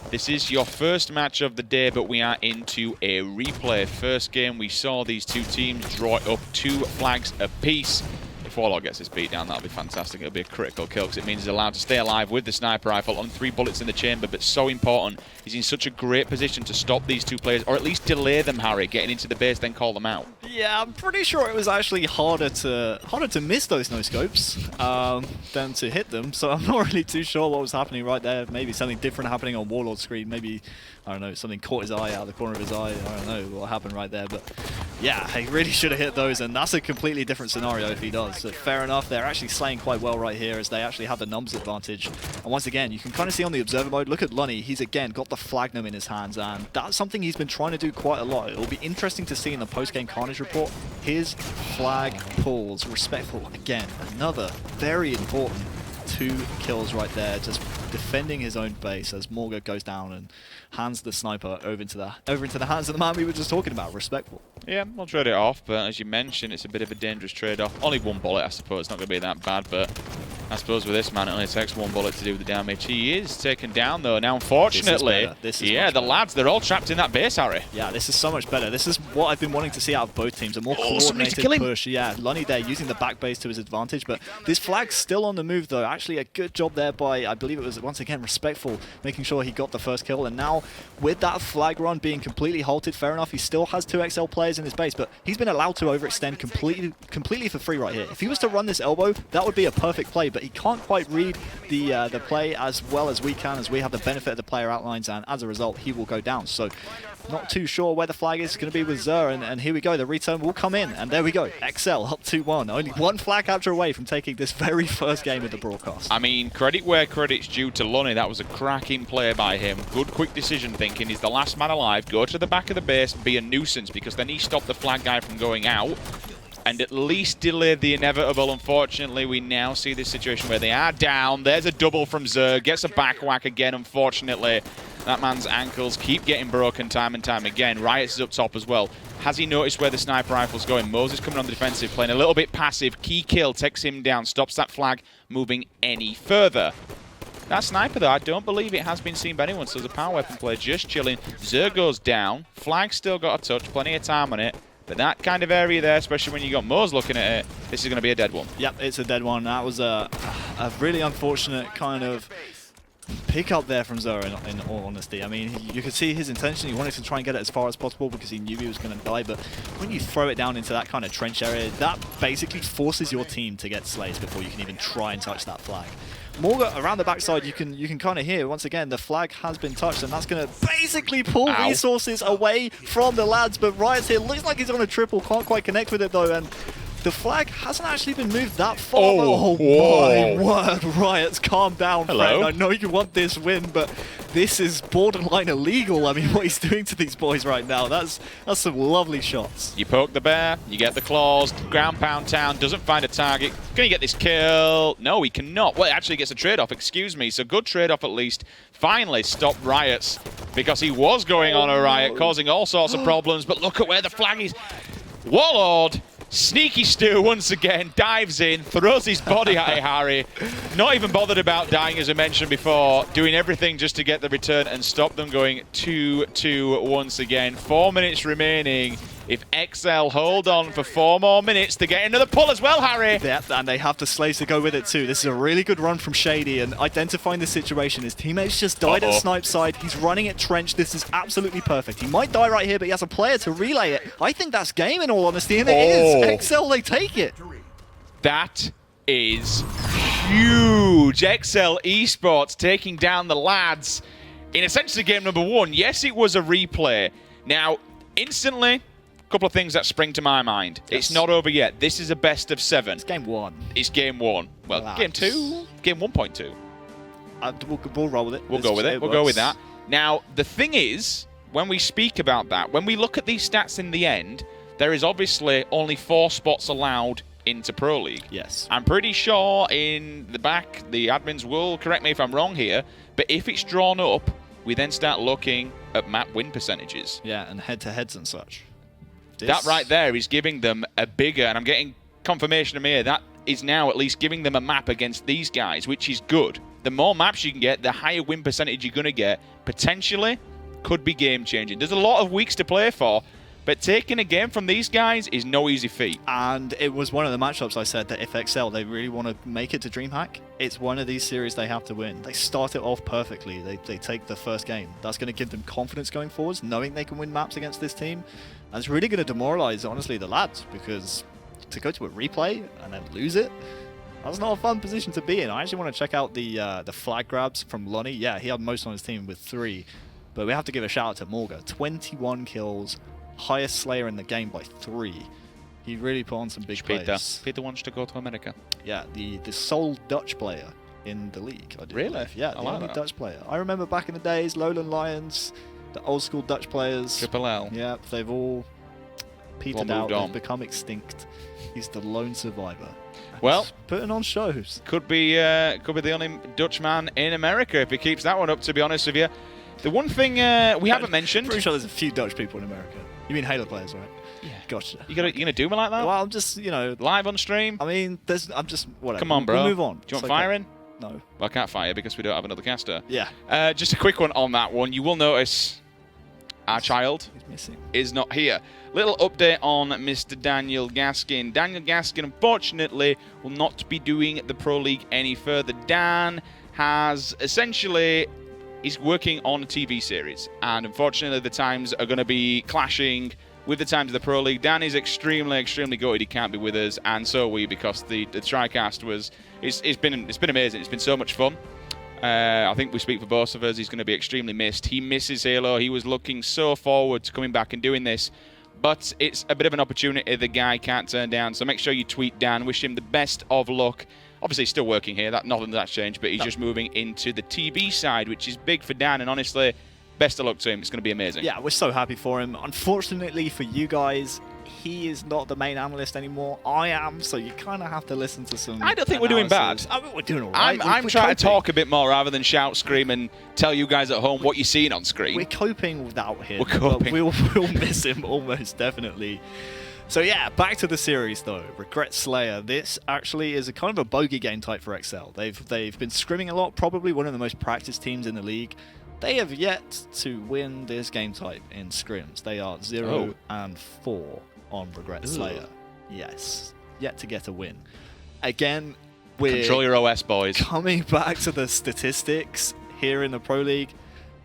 This is your first match of the day, but we are into a replay. First game, we saw these 2 teams draw up 2 flags apiece. If Warlock gets his beat down, that'll be fantastic. It'll be a critical kill because it means he's allowed to stay alive with the sniper rifle on 3 bullets in the chamber, but so important. He's in such a great position to stop these 2 players, or at least delay them, Harry, getting into the base, then call them out. Yeah, I'm pretty sure it was actually harder to miss those no-scopes than to hit them, so I'm not really too sure what was happening right there. Maybe something different happening on Warlord's screen. Maybe, I don't know, something caught his eye out of the corner of his eye. I don't know what happened right there, but yeah, he really should have hit those, and that's a completely different scenario if he does. So fair enough, they're actually slaying quite well right here as they actually have the numbers advantage. And once again, you can kind of see on the observer mode, look at Lunny, he's again got the Flagnum in his hands, and that's something he's been trying to do quite a lot. It'll be interesting to see in the post-game Carnage report, his flag pulls. Respectful, again, another very important 2 kills right there, just defending his own base as Morga goes down and hands the sniper over into the hands of the man we were just talking about, Respectful. Yeah, we'll trade it off, but as you mentioned, it's a bit of a dangerous trade-off. Only 1 bullet, I suppose. It's not going to be that bad, but I suppose with this man, it only takes 1 bullet to do the damage. He is taken down, though. Now, unfortunately, yeah, the lads, they're all trapped in that base, Harry. Yeah, this is so much better. This is what I've been wanting to see out of both teams. A more coordinated push. Yeah, Lunny there using the back base to his advantage, but this flag's still on the move, though. Actually, a good job there by, I believe it was, once again, Respectful, making sure he got the first kill. And now, with that flag run being completely halted, fair enough, he still has 2 XL players in his base, but he's been allowed to overextend completely for free right here. If he was to run this elbow, that would be a perfect play, but he can't quite read the play as well as we can, as we have the benefit of the player outlines, and as a result, he will go down. So not too sure where the flag is going to be with Zer, and here we go. The return will come in, and there we go. XL up 2-1. Only 1 flag capture away from taking this very first game of the broadcast. I mean, credit where credit's due to Lunny. That was a cracking play by him. Good, quick decision thinking. He's the last man alive. Go to the back of the base and be a nuisance, because then he stopped the flag guy from going out and at least delayed the inevitable. Unfortunately, we now see this situation where they are down. There's a double from Zer. Gets a back whack again, unfortunately. That man's ankles keep getting broken time and time again. Riot's is up top as well. Has he noticed where the sniper rifle's going? Moses coming on the defensive, playing a little bit passive. Key kill takes him down, stops that flag moving any further. That sniper, though, I don't believe it has been seen by anyone, so there's a power weapon player just chilling. Zer goes down. Flag's still got a touch, plenty of time on it. But that kind of area there, especially when you got Mose looking at it, this is going to be a dead one. Yep, it's a dead one. That was a really unfortunate kind of pick up there from Zer, in all honesty. I mean, you could see his intention. He wanted to try and get it as far as possible because he knew he was going to die. But when you throw it down into that kind of trench area, that basically forces your team to get slays before you can even try and touch that flag. Morga around the backside, you can kind of hear, once again, the flag has been touched, and that's going to basically pull resources away from the lads. But Riot's here, looks like he's on a triple, can't quite connect with it though, and the flag hasn't actually been moved that far. Oh my word, Riot's calm down, friend. I know you want this win, but this is borderline illegal. I mean, what he's doing to these boys right now, that's some lovely shots. You poke the bear, you get the claws, ground pound town, doesn't find a target. Can he get this kill? No, he cannot. Well, it actually gets a trade-off, excuse me. So good trade-off at least. Finally stopped Riot's, because he was going on a riot, causing all sorts of problems. But look at where the flag is. Warlord Sneaky Stu once again dives in, throws his body at Harry. Not even bothered about dying, as I mentioned before. Doing everything just to get the return and stop them going 2-2 once again. 4 minutes remaining. If XL hold on for 4 more minutes to get another pull as well, Harry. Yeah, and they have the slaves to go with it too. This is a really good run from Shady, and identifying the situation. His teammates just died at Snipe's side. He's running at Trench. This is absolutely perfect. He might die right here, but he has a player to relay it. I think that's game, in all honesty, and it is. XL, they take it. That is huge. XL Esports taking down the lads in essentially game number 1. Yes, it was a replay. Now, instantly, couple of things that spring to my mind. Yes. It's not over yet. This is a best of 7. It's game 1. It's game 1. Well, relax. Game 2? Game 1.2. We'll roll with it. We'll go with it. We'll go with that. Now, the thing is, when we speak about that, when we look at these stats in the end, there is obviously only 4 spots allowed into Pro League. Yes. I'm pretty sure in the back, the admins will correct me if I'm wrong here, but if it's drawn up, we then start looking at map win percentages. Yeah, and head-to-heads and such. That right there is giving them a bigger, and I'm getting confirmation of me here, that is now at least giving them a map against these guys, which is good. The more maps you can get, the higher win percentage you're going to get. Potentially, could be game-changing. There's a lot of weeks to play for, but taking a game from these guys is no easy feat. And it was one of the matchups I said that if XL, they really want to make it to DreamHack, it's one of these series they have to win. They start it off perfectly. They take the first game. That's going to give them confidence going forwards, knowing they can win maps against this team. And it's really going to demoralize, honestly, the lads, because to go to a replay and then lose it, that's not a fun position to be in. I actually want to check out the flag grabs from Lonnie. Yeah, he had most on his team with 3. But we have to give a shout out to Morga. 21 kills, highest Slayer in the game by 3. He really put on some big plays. Peter wants to go to America. Yeah, the sole Dutch player in the league. I do really? Believe. Yeah, the only Dutch player. I remember back in the days, Lowland Lions, the old school Dutch players. Triple L. Yeah, they've all petered out. They've become extinct. He's the lone survivor. Well, putting on shows. Could be the only Dutch man in America if he keeps that one up, to be honest with you. The one thing we haven't mentioned... Pretty sure there's a few Dutch people in America. You mean Halo players, right? Yeah. Gotcha. You gonna do me like that? Well, I'm just, you know... Live on stream? I mean, I'm just... Whatever. Come on, bro. We'll move on. Do you want firing? No. Well, I can't fire because we don't have another caster. Yeah. Just a quick one on that one. You will notice our child is not here. Little update on Mr. Daniel Gaskin. Daniel Gaskin, unfortunately, will not be doing the Pro League any further. Dan has essentially... He's working on a TV series, and unfortunately the times are going to be clashing with the times of the Pro League. Dan is extremely gutted he can't be with us, and so are we, because the TriCast was it's been amazing. It's been so much fun. I think we speak for both of us. He's going to be extremely missed. He misses Halo. He was looking so forward to coming back and doing this, but it's a bit of an opportunity the guy can't turn down. So make sure you tweet Dan. Wish him the best of luck. Obviously, he's still working here. Nothing that's changed, but he's just moving into the TV side, which is big for Dan. And honestly, best of luck to him. It's going to be amazing. Yeah, we're so happy for him. Unfortunately for you guys, he is not the main analyst anymore. I am, so you kind of have to listen to some. I don't think we're doing bad. I mean, we're doing all right. I'm trying to talk a bit more rather than shout, scream, and tell you guys at home what you're seeing on screen. We're coping without him. We're coping. We'll miss him almost definitely. So yeah, back to the series though. Regret Slayer. This actually is a kind of a bogey game type for XL. They've been scrimming a lot, probably one of the most practiced teams in the league. They have yet to win this game type in scrims. They are 0-4 on Regret Slayer. Yes, yet to get a win. Again, we're control your OS, boys. Coming back to the statistics here in the Pro League.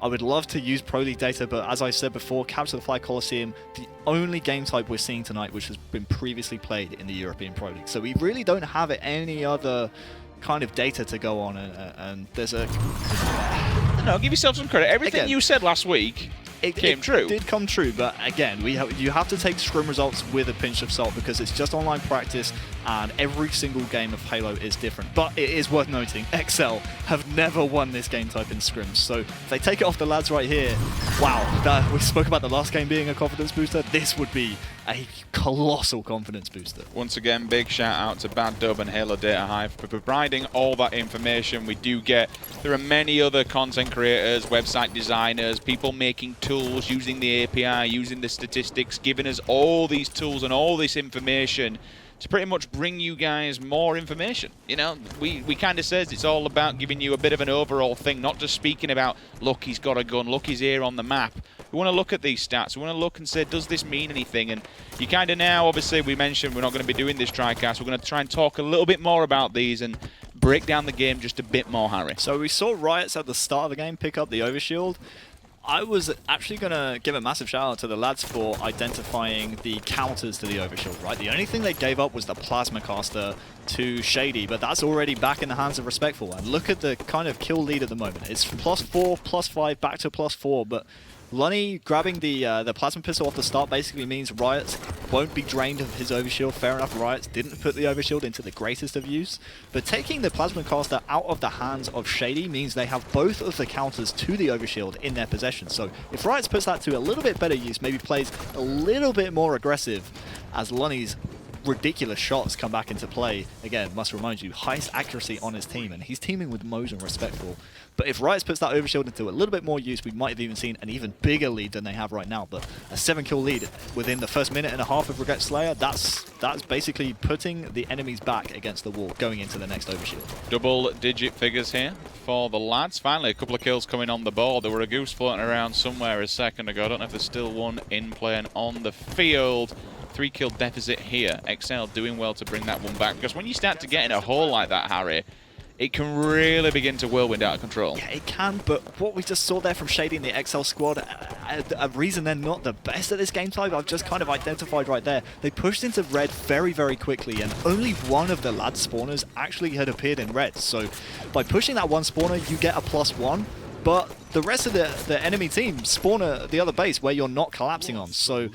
I would love to use Pro League data, but as I said before, Capture the Flag Coliseum, the only game type we're seeing tonight which has been previously played in the European Pro League. So we really don't have any other kind of data to go on, and there's a... No, give yourself some credit. Everything you said last week came true. It did come true, but again, you have to take scrim results with a pinch of salt because it's just online practice. and every single game of Halo is different. But it is worth noting, XL have never won this game type in scrims, so if they take it off the lads right here, wow, we spoke about the last game being a confidence booster, this would be a colossal confidence booster. Once again, big shout out to Bad Dub and Halo Data Hive for providing all that information. There are many other content creators, website designers, people making tools, using the API, using the statistics, giving us all these tools and all this information to pretty much bring you guys more information. You know, we kind of says it's all about giving you a bit of an overall thing, not just speaking about, look, he's got a gun, look, he's here on the map. We want to look at these stats. We want to look and say, does this mean anything? And you kind of now, obviously, we mentioned we're not going to be doing this TriCast. We're going to try and talk a little bit more about these and break down the game just a bit more, Harry. So we saw Riots at the start of the game pick up the overshield. I was actually going to give a massive shout out to the lads for identifying the counters to the overshield, right? The only thing they gave up was the plasma caster to Shady, but that's already back in the hands of Respectful. And look at the kind of kill lead at the moment. It's +4, +5, back to +4, but Lunny grabbing the plasma pistol off the start basically means Riots won't be drained of his overshield. Fair enough, Riots didn't put the overshield into the greatest of use, but taking the plasma caster out of the hands of Shady means they have both of the counters to the overshield in their possession. So if Riots puts that to a little bit better use, maybe plays a little bit more aggressive as Lunny's ridiculous shots come back into play. Again, must remind you, highest accuracy on his team, and he's teaming with Mose and Respectful. But if Riots puts that overshield into a little bit more use, we might have even seen an even bigger lead than they have right now. But a 7-kill lead within the first minute and a half of Regret Slayer, that's basically putting the enemy's back against the wall going into the next overshield. Double-digit figures here for the lads. Finally, a couple of kills coming on the board. There were a goose floating around somewhere a second ago. I don't know if there's still one in play and on the field. 3-kill deficit here. XL doing well to bring that one back, because when you start to get in a hole like that, Harry, it can really begin to whirlwind out of control. Yeah, it can, but what we just saw there from Shady and the XL squad, a reason they're not the best at this game type, I've just kind of identified right there. They pushed into red very, very quickly, and only one of the lad spawners actually had appeared in red. So by pushing that one spawner, you get a +1, but the rest of the enemy team spawn the other base where you're not collapsing on. So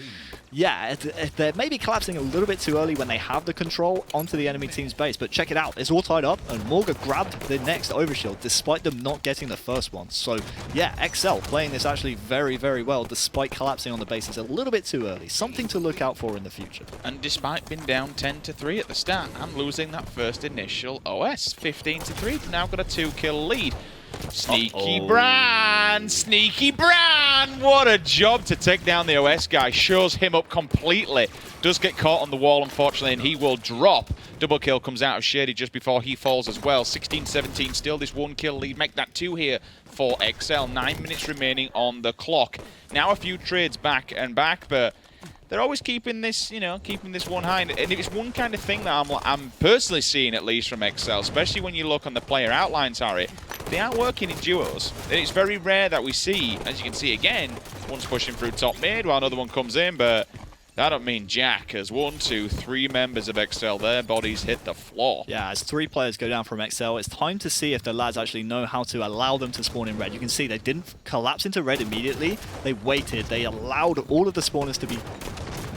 yeah, they're maybe collapsing a little bit too early when they have the control onto the enemy team's base, but check it out, it's all tied up, and Morga grabbed the next overshield despite them not getting the first one. So yeah, XL playing this actually very, very well despite collapsing on the bases a little bit too early. Something to look out for in the future. And despite being down 10-3 at the start and losing that first initial OS, 15-3, now got a 2-kill lead. Sneaky Bran! Sneaky Bran! What a job to take down the OS guy. Shows him up completely. Does get caught on the wall, unfortunately, and he will drop. Double kill comes out of Shady just before he falls as well. 16-17, still this 1-kill lead. Make that 2 here for XL. 9 minutes remaining on the clock. Now a few trades back and back, but they're always keeping this, you know, keeping this one high. And it's one kind of thing that I'm personally seeing, at least from XL, especially when you look on the player outlines, Harry. They are working in duos. And it's very rare that we see, as you can see again, one's pushing through top mid while another one comes in, but that don't mean jack, as 1, 2, 3 members of XL, their bodies hit the floor. Yeah, as 3 players go down from XL, it's time to see if the lads actually know how to allow them to spawn in red. You can see they didn't collapse into red immediately. They waited. They allowed all of the spawners to be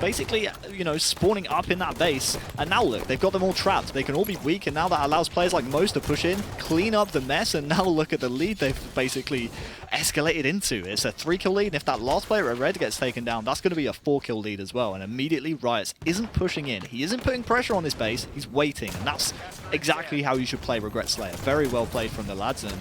basically, you know, spawning up in that base. And now look, they've got them all trapped. They can all be weak, and now that allows players like Mose to push in, clean up the mess, and now look at the lead they've basically escalated into. It's a 3-kill lead, and if that last player at red gets taken down, that's going to be a 4-kill lead as well. And immediately Riots isn't pushing in. He isn't putting pressure on this base. He's waiting, and that's exactly how you should play Regret Slayer. Very well played from the lads, and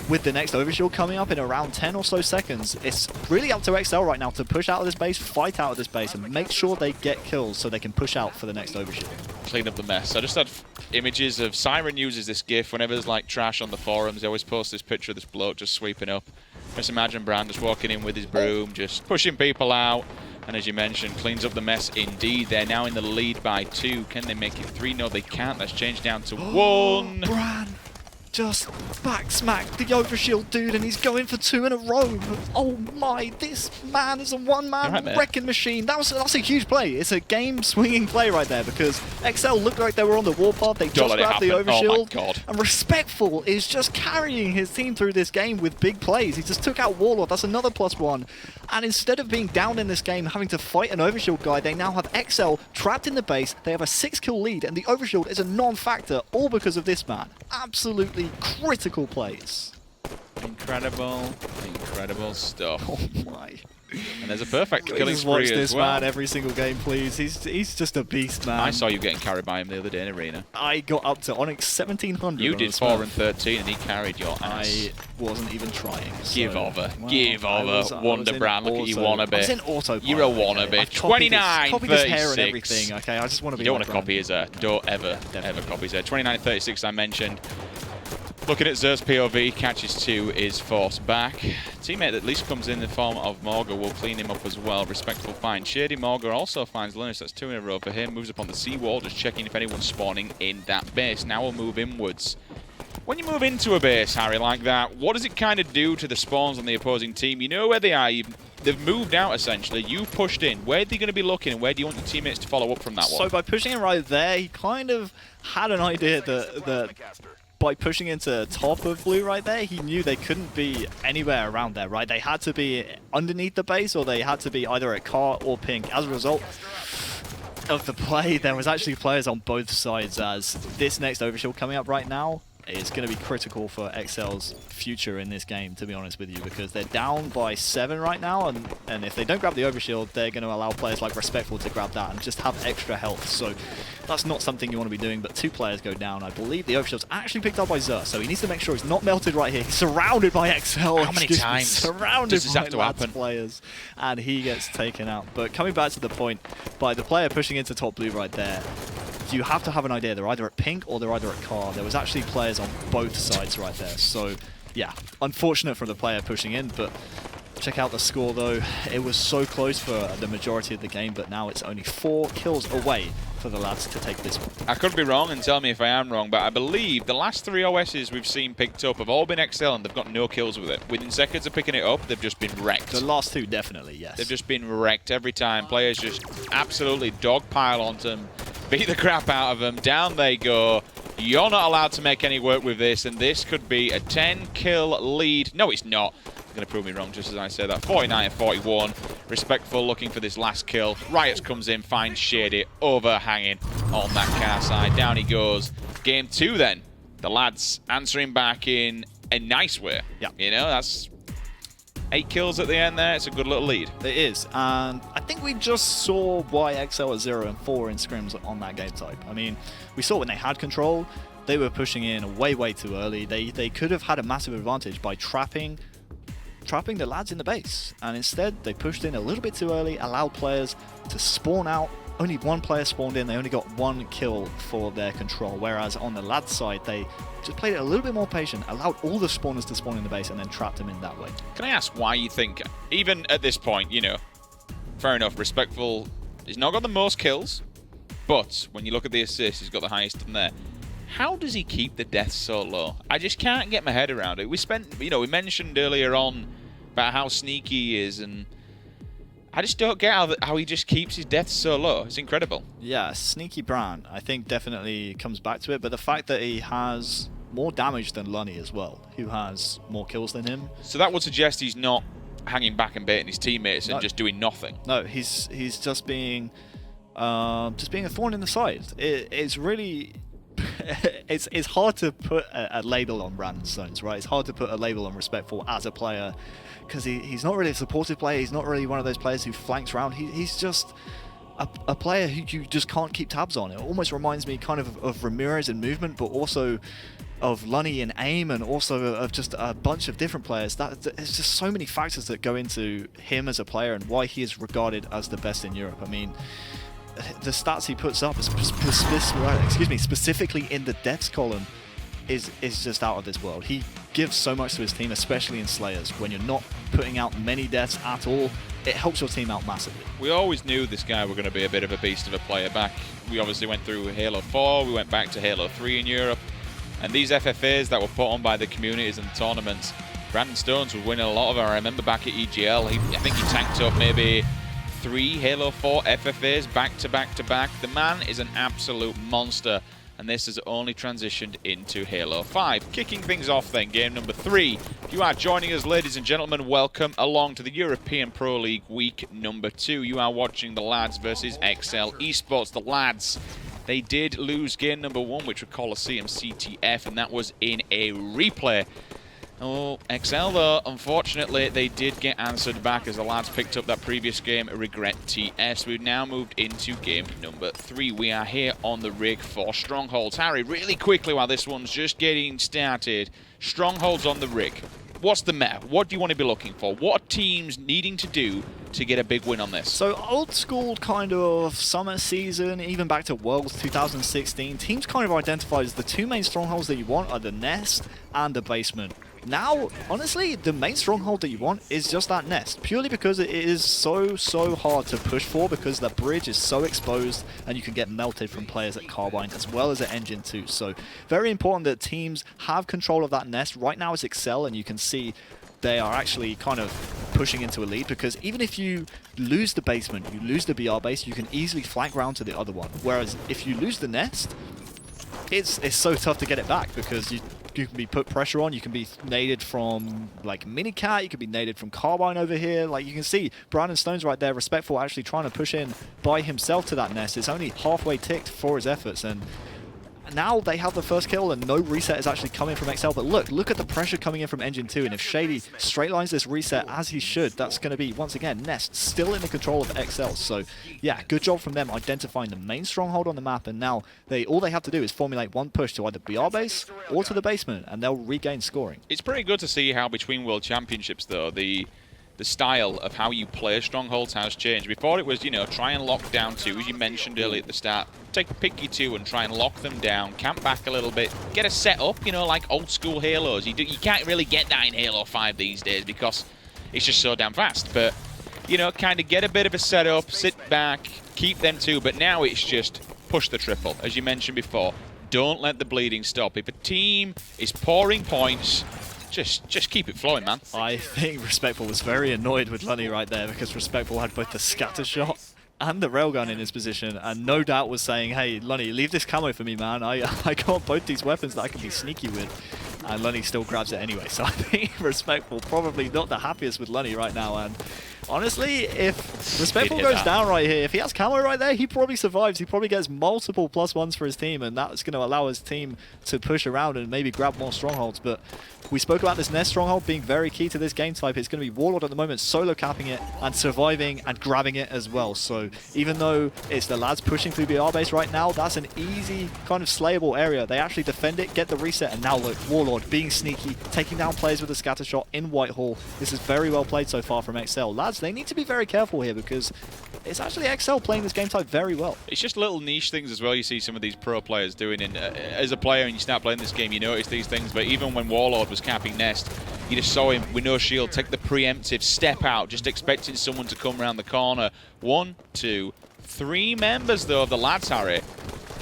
with the next overshield coming up in around 10 or so seconds, it's really up to XL right now to push out of this base, fight out of this base, and make sure they get kills so they can push out for the next overshield. Clean up the mess. I just had images of Siren uses this gif whenever there's like trash on the forums. They always post this picture of this bloke just sweeping up. Just imagine Brand just walking in with his broom, just pushing people out. And as you mentioned, cleans up the mess indeed. They're now in the lead by 2. Can they make it 3? No, they can't. That's changed down to 1. Bran! just back smack the overshield dude, and he's going for 2 in a row. Oh my, this man is a one-man wrecking machine. That's a huge play. It's a game-swinging play right there, because XL looked like they were on the warpath. They just grabbed the overshield. Oh my God. And Respectful is just carrying his team through this game with big plays. He just took out Warlord. That's another +1. And instead of being down in this game, having to fight an overshield guy, they now have XL trapped in the base. They have a 6-kill lead, and the overshield is a non-factor, all because of this man. Absolutely critical plays. Incredible stuff. Oh my. And there's a perfect killing Just watch spree this as well. man every single game, please. He's just a beast, man. I saw you getting carried by him the other day in Arena. I got up to Onyx 1700. You did 4 and 13, and he carried your ass. I wasn't even trying. Give so, over. well, Give over. Wonderbrand, look at you wannabe. I was in autopilot. You're a wannabe. Okay. 29, copied his hair 36. and everything. Okay, I just want to be. You don't want to copy his hair. Don't ever copy his hair. 29 and 36, I mentioned. Looking at Zer's POV, catches 2, is forced back. Teammate that at least comes in the form of Morga will clean him up as well. Respectful find. Shady Morga also finds Linus. That's 2 in a row for him. Moves up on the seawall, just checking if anyone's spawning in that base. Now we'll move inwards. When you move into a base, Harry, like that, what does it kind of do to the spawns on the opposing team? You know where they are. They've moved out, essentially. You've pushed in. Where are they going to be looking, and where do you want your teammates to follow up from that one? So by pushing him right there, he kind of had an idea that by pushing into top of blue right there, he knew they couldn't be anywhere around there, right? They had to be underneath the base, or they had to be either at car or pink. As a result of the play, there was actually players on both sides, as this next overshield coming up right now is going to be critical for XL's future in this game, to be honest with you, because they're down by 7 right now, and if they don't grab the overshield, they're going to allow players like Respectful to grab that and just have extra health. So that's not something you want to be doing, but 2 players go down. I believe the overshield's actually picked up by Zer, so he needs to make sure he's not melted right here. He's surrounded by XL. How many times surrounded does this by have to happen? Players, and he gets taken out. But coming back to the point, by the player pushing into top blue right there, you have to have an idea. They're either at pink or they're either at car. There was actually players on both sides right there. So, yeah, unfortunate for the player pushing in, but check out the score, though. It was so close for the majority of the game, but now it's only 4 kills away for the lads to take this one. I could be wrong, and tell me if I am wrong, but I believe the last 3 OSs we've seen picked up have all been XL, and they've got no kills with it. Within seconds of picking it up, they've just been wrecked. The last 2, definitely, yes. They've just been wrecked every time. Players just absolutely dogpile onto them, beat the crap out of them, down they go. You're not allowed to make any work with this, and this could be a 10-kill lead. No, it's not. It's going to prove me wrong just as I say that. 49 and 41. Respectful looking for this last kill. Riots comes in, finds Shady, overhanging on that car side. Down he goes. Game 2 then. The lads answering back in a nice way. Yeah. You know, that's 8 kills at the end there. It's a good little lead. It is, and I think we just saw why XL at 0 and 4 in scrims on that game type. I mean, we saw when they had control, they were pushing in way too early. They could have had a massive advantage by trapping the lads in the base, and instead they pushed in a little bit too early, allowed players to spawn out. Only 1 player spawned in, they only got 1 kill for their control, whereas on the lads side they just played it a little bit more patient, allowed all the spawners to spawn in the base and then trapped them in that way. Can I ask why you think, even at this point, you know, fair enough, Respectful, he's not got the most kills, but when you look at the assists, he's got the highest in there. How does he keep the deaths so low? I just can't get my head around it. We mentioned earlier on about how sneaky he is, and I just don't get how he just keeps his deaths so low. It's incredible. Yeah, sneaky Bran, I think definitely comes back to it, but the fact that he has more damage than Lunny as well, who has more kills than him. So that would suggest he's not hanging back and baiting his teammates and just doing nothing. No, he's just being a thorn in the side. It's really it's hard to put a label on Brandon Stones, right? It's hard to put a label on Respectful as a player, because he's not really a supportive player. He's not really one of those players who flanks around. He's just a player who you just can't keep tabs on. It almost reminds me kind of Ramirez in movement, but also of Lunny in aim, and also of just a bunch of different players. There's just so many factors that go into him as a player and why he is regarded as the best in Europe. I mean, the stats he puts up, specifically in the deaths column, is just out of this world. He gives so much to his team, especially in Slayers. When you're not putting out many deaths at all, it helps your team out massively. We always knew this guy was going to be a bit of a beast of a player back. We obviously went through Halo 4, we went back to Halo 3 in Europe. And these FFAs that were put on by the communities and tournaments, Brandon Stones was winning a lot of them. I remember back at EGL, I think he tanked up maybe 3 Halo 4 FFAs back to back to back. The man is an absolute monster, and this has only transitioned into Halo 5. Kicking things off then, game number 3. If you are joining us, ladies and gentlemen, welcome along to the European Pro League week number 2. You are watching the lads versus XL Esports. The lads, they did lose game number 1, which was Coliseum CTF, and that was in a replay. Oh, XL though, unfortunately, they did get answered back as the lads picked up that previous game, regret TS. We've now moved into game number 3. We are here on the rig for Strongholds. Harry, really quickly while this one's just getting started, Strongholds on the rig. What's the meta? What do you want to be looking for? What are teams needing to do to get a big win on this? So old school kind of summer season, even back to Worlds 2016, teams kind of identified as the 2 main strongholds that you want are the Nest and the Basement. Now, honestly, the main stronghold that you want is just that Nest, purely because it is so hard to push for, because that bridge is so exposed and you can get melted from players at Carbine as well as at Engine 2. So very important that teams have control of that Nest. Right now it's Excel, and you can see they are actually kind of pushing into a lead, because even if you lose the Basement, you lose the BR base, you can easily flank round to the other one. Whereas if you lose the Nest, it's so tough to get it back, because you can be put pressure on, you can be naded from like Minicat, you can be naded from Carbine over here. Like you can see Brandon Stones right there, Respectful actually trying to push in by himself to that Nest. It's only halfway ticked for his efforts, and now they have the first kill and no reset is actually coming from XL. But look at the pressure coming in from Engine 2, and if Shady straight lines this reset as he should, that's going to be, once again, Nest still in the control of XL. So yeah, good job from them identifying the main stronghold on the map, and now all they have to do is formulate one push to either BR base or to the Basement, and they'll regain scoring. It's pretty good to see how between World Championships though, the style of how you play Strongholds has changed. Before it was, you know, try and lock down 2, as you mentioned earlier at the start. Pick your 2 and try and lock them down, camp back a little bit, get a set up, you know, like old school Halos. You can't really get that in Halo 5 these days because it's just so damn fast. But, you know, kind of get a bit of a setup, sit back, keep them 2. But now it's just push the triple, as you mentioned before. Don't let the bleeding stop. If a team is pouring points, just keep it flowing, man. I think Respectful was very annoyed with Lunny right there, because Respectful had both the scatter shot and the railgun in his position, and no doubt was saying, hey, Lunny, leave this camo for me, man. I got both these weapons that I can be sneaky with. And Lunny still grabs it anyway. So I think Respectful probably not the happiest with Lunny right now. And honestly, if Respectful goes down right here, if he has camo right there, he probably survives. He probably gets multiple +1s for his team, and that's going to allow his team to push around and maybe grab more strongholds. But we spoke about this Nest stronghold being very key to this game type. It's going to be Warlord at the moment, solo capping it and surviving and grabbing it as well. So even though it's the lads pushing through BR base right now, that's an easy kind of slayable area. They actually defend it, get the reset, and now look, Warlord being sneaky, taking down players with a scatter shot in Whitehall. This is very well played so far from XL. Lads, they need to be very careful here, because it's actually XL playing this game type very well. It's just little niche things as well you see some of these pro players doing. And as a player, and you start playing this game, you notice these things. But even when Warlord was capping Nest, you just saw him with no shield take the preemptive step out, just expecting someone to come around the corner. 1, 2, 3 members though of the lads, Harry.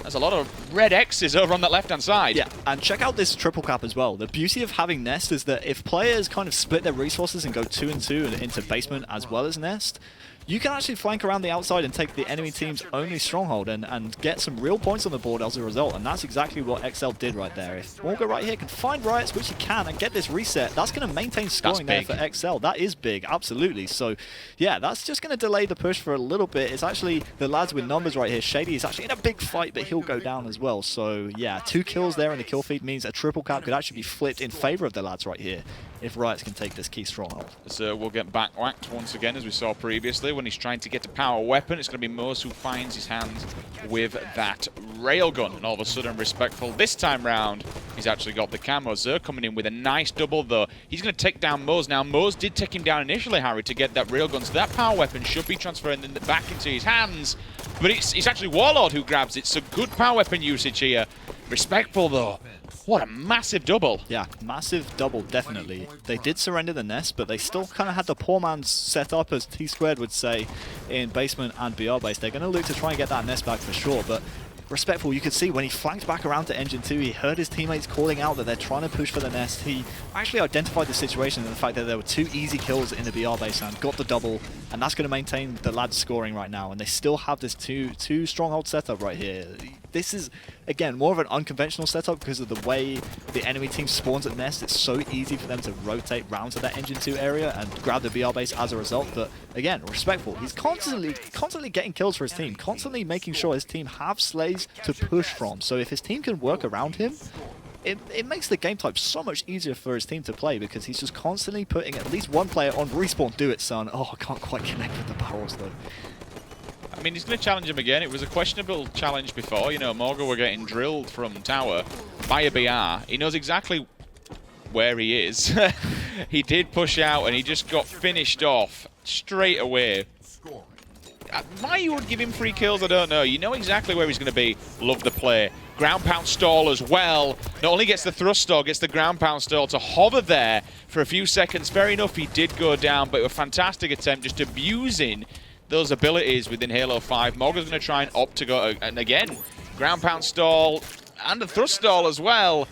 There's a lot of red X's over on that left-hand side. Yeah, and check out this triple cap as well. The beauty of having Nest is that if players kind of split their resources and go 2 and 2 into Basement as well as Nest, you can actually flank around the outside and take the enemy team's only stronghold and get some real points on the board as a result. And that's exactly what XL did right there. If Morga right here can find Riots, which he can, and get this reset, that's going to maintain scoring there for XL. That is big, absolutely. So yeah, that's just going to delay the push for a little bit. It's actually the lads with numbers right here. Shady is actually in a big fight, but he'll go down as well. So yeah, 2 kills there in the kill feed means a triple cap could actually be flipped in favor of the lads right here if Riots can take this key stronghold. So we'll get back whacked once again, as we saw previously. When he's trying to get a power weapon, it's going to be Mose who finds his hands with that railgun. And all of a sudden, Respectful this time round, he's actually got the camo. Zer coming in with a nice double though. He's going to take down Mose. Now, Mose did take him down initially, Harry, to get that railgun. So that power weapon should be transferring back into his hands. But it's actually Warlord who grabs it. So good power weapon usage here. Respectful though. What a massive double. Yeah, massive double, definitely. They did surrender the Nest, but they still kind of had the poor man's set up, as T-Squared would say, in Basement and BR base. They're going to look to try and get that Nest back for sure, but Respectful, you could see when he flanked back around to Engine 2, he heard his teammates calling out that they're trying to push for the nest. He actually identified the situation and the fact that there were 2 easy kills in the BR base and got the double, and that's going to maintain the lads scoring right now. And they still have this two stronghold setup right here. This is, again, more of an unconventional setup because of the way the enemy team spawns at nest. It's so easy for them to rotate round to that Engine 2 area and grab the BR base as a result. But again, respectful. He's constantly getting kills for his team, constantly making sure his team have slays to push from. So if his team can work around him, it makes the game type so much easier for his team to play because he's just constantly putting at least one player on respawn. Do it, son. Oh, I can't quite connect with the barrels though. I mean, he's going to challenge him again. It was a questionable challenge before. You know, Morga were getting drilled from tower by a BR. He knows exactly where he is. He did push out and he just got finished off straight away. Why you would give him 3 kills, I don't know. You know exactly where he's going to be. Love the play. Ground pound stall as well. Not only gets the thrust stall, gets the ground pound stall to hover there for a few seconds. Fair enough, he did go down, but a fantastic attempt just abusing those abilities within Halo 5. Morgan's going to try and opt to go, and again, ground pound stall and the thrust stall as well.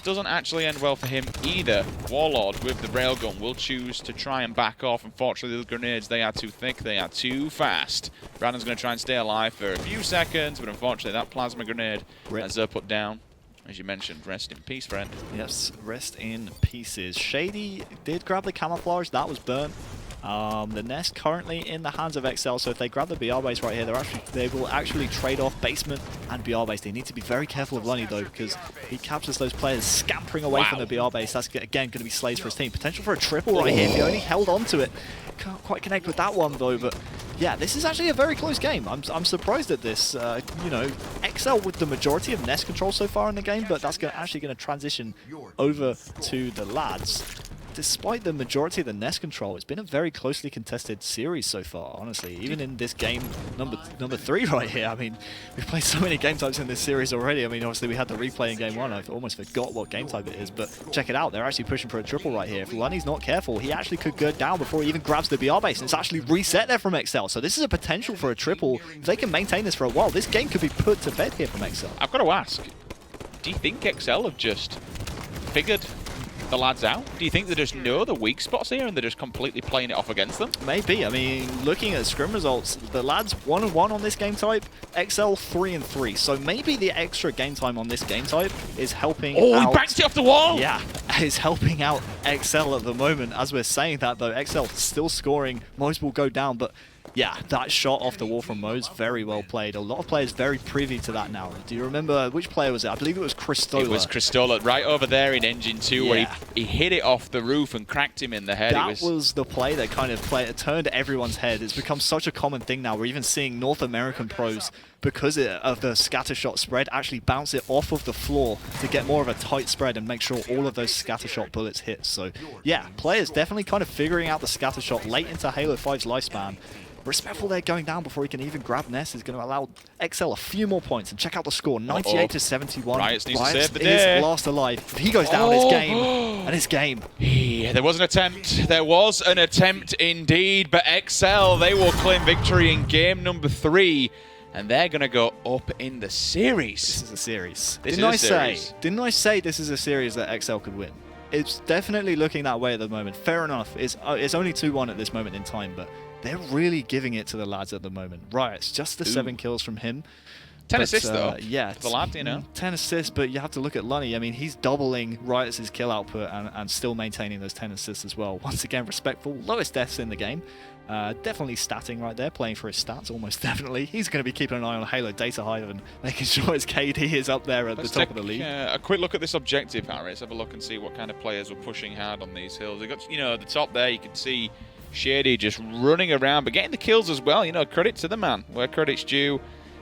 Doesn't actually end well for him either. Warlord with the railgun will choose to try and back off. Unfortunately, the grenades, they are too thick, they are too fast. Brandon's going to try and stay alive for a few seconds, but unfortunately that plasma grenade has put down. As you mentioned, rest in peace, friend. Yes, rest in pieces. Shady did grab the camouflage, that was burnt. The nest currently in the hands of XL, so if they grab the BR base right here, they will actually trade off basement and BR base. They need to be very careful of Lunny though, because he captures those players scampering away from the BR base. That's again going to be slays for his team. Potential for a triple right here if he only held on to it. Can't quite connect with that one though, but yeah, this is actually a very close game. I'm surprised at this. You know, XL with the majority of nest control so far in the game, but that's actually going to transition over to the lads. Despite the majority of the nest control, it's been a very closely contested series so far, honestly. Even in this game number 3 right here. I mean, we've played so many game types in this series already. I mean, obviously we had the replay in game 1. I almost forgot what game type it is, but check it out. They're actually pushing for a triple right here. If Lunny's not careful, he actually could go down before he even grabs the BR base, and it's actually reset there from XL. So this is a potential for a triple. If they can maintain this for a while, this game could be put to bed here from XL. I've got to ask, do you think XL have just figured the lads out? Do you think they just know the weak spots here and they're just completely playing it off against them? Maybe. I mean, looking at scrim results, the lads 1-1 on this game type, XL 3-3. So maybe the extra game time on this game type is helping out. Oh, he banked it off the wall! Yeah, is helping out XL at the moment. As we're saying that though, XL still scoring. Mose will go down, but yeah, that shot off the wall from Mose, very well played. A lot of players very privy to that now. Do you remember, which player was it? I believe it was Cristola. It was Cristola, right over there in Engine 2, where he hit it off the roof and cracked him in the head. That was the play that kind of turned everyone's head. It's become such a common thing now. We're even seeing North American pros, because of the scatter shot spread, actually bounce it off of the floor to get more of a tight spread and make sure all of those scatter shot bullets hit. So yeah, players definitely kind of figuring out the scatter shot late into Halo 5's lifespan. Respectful there going down before he can even grab Ness is going to allow XL a few more points. And check out the score, 98-71. Riots needs to save the day. Is last alive. If he goes down, it's game. And it's game. Yeah, there was an attempt. There was an attempt indeed. But XL, they will claim victory in game number 3. And they're going to go up in the series. This is a series. Didn't I say this is a series that XL could win? It's definitely looking that way at the moment. Fair enough. It's only 2-1 at this moment in time, but they're really giving it to the lads at the moment. Right, it's just the 7 kills from him. 10 assists though. Yeah, the lad, you know. 10 assists, but you have to look at Lunny. I mean, he's doubling Riot's kill output and still maintaining those 10 assists as well. Once again, respectful. Lowest deaths in the game. Definitely statting right there, playing for his stats, almost definitely. He's going to be keeping an eye on Halo Data Hive and making sure his KD is up there at the top of the league. A quick look at this objective, Harry. Let's have a look and see what kind of players were pushing hard on these hills. They got, you know, at the top there, you can see Shady just running around, but getting the kills as well. You know, credit to the man, where credit's due.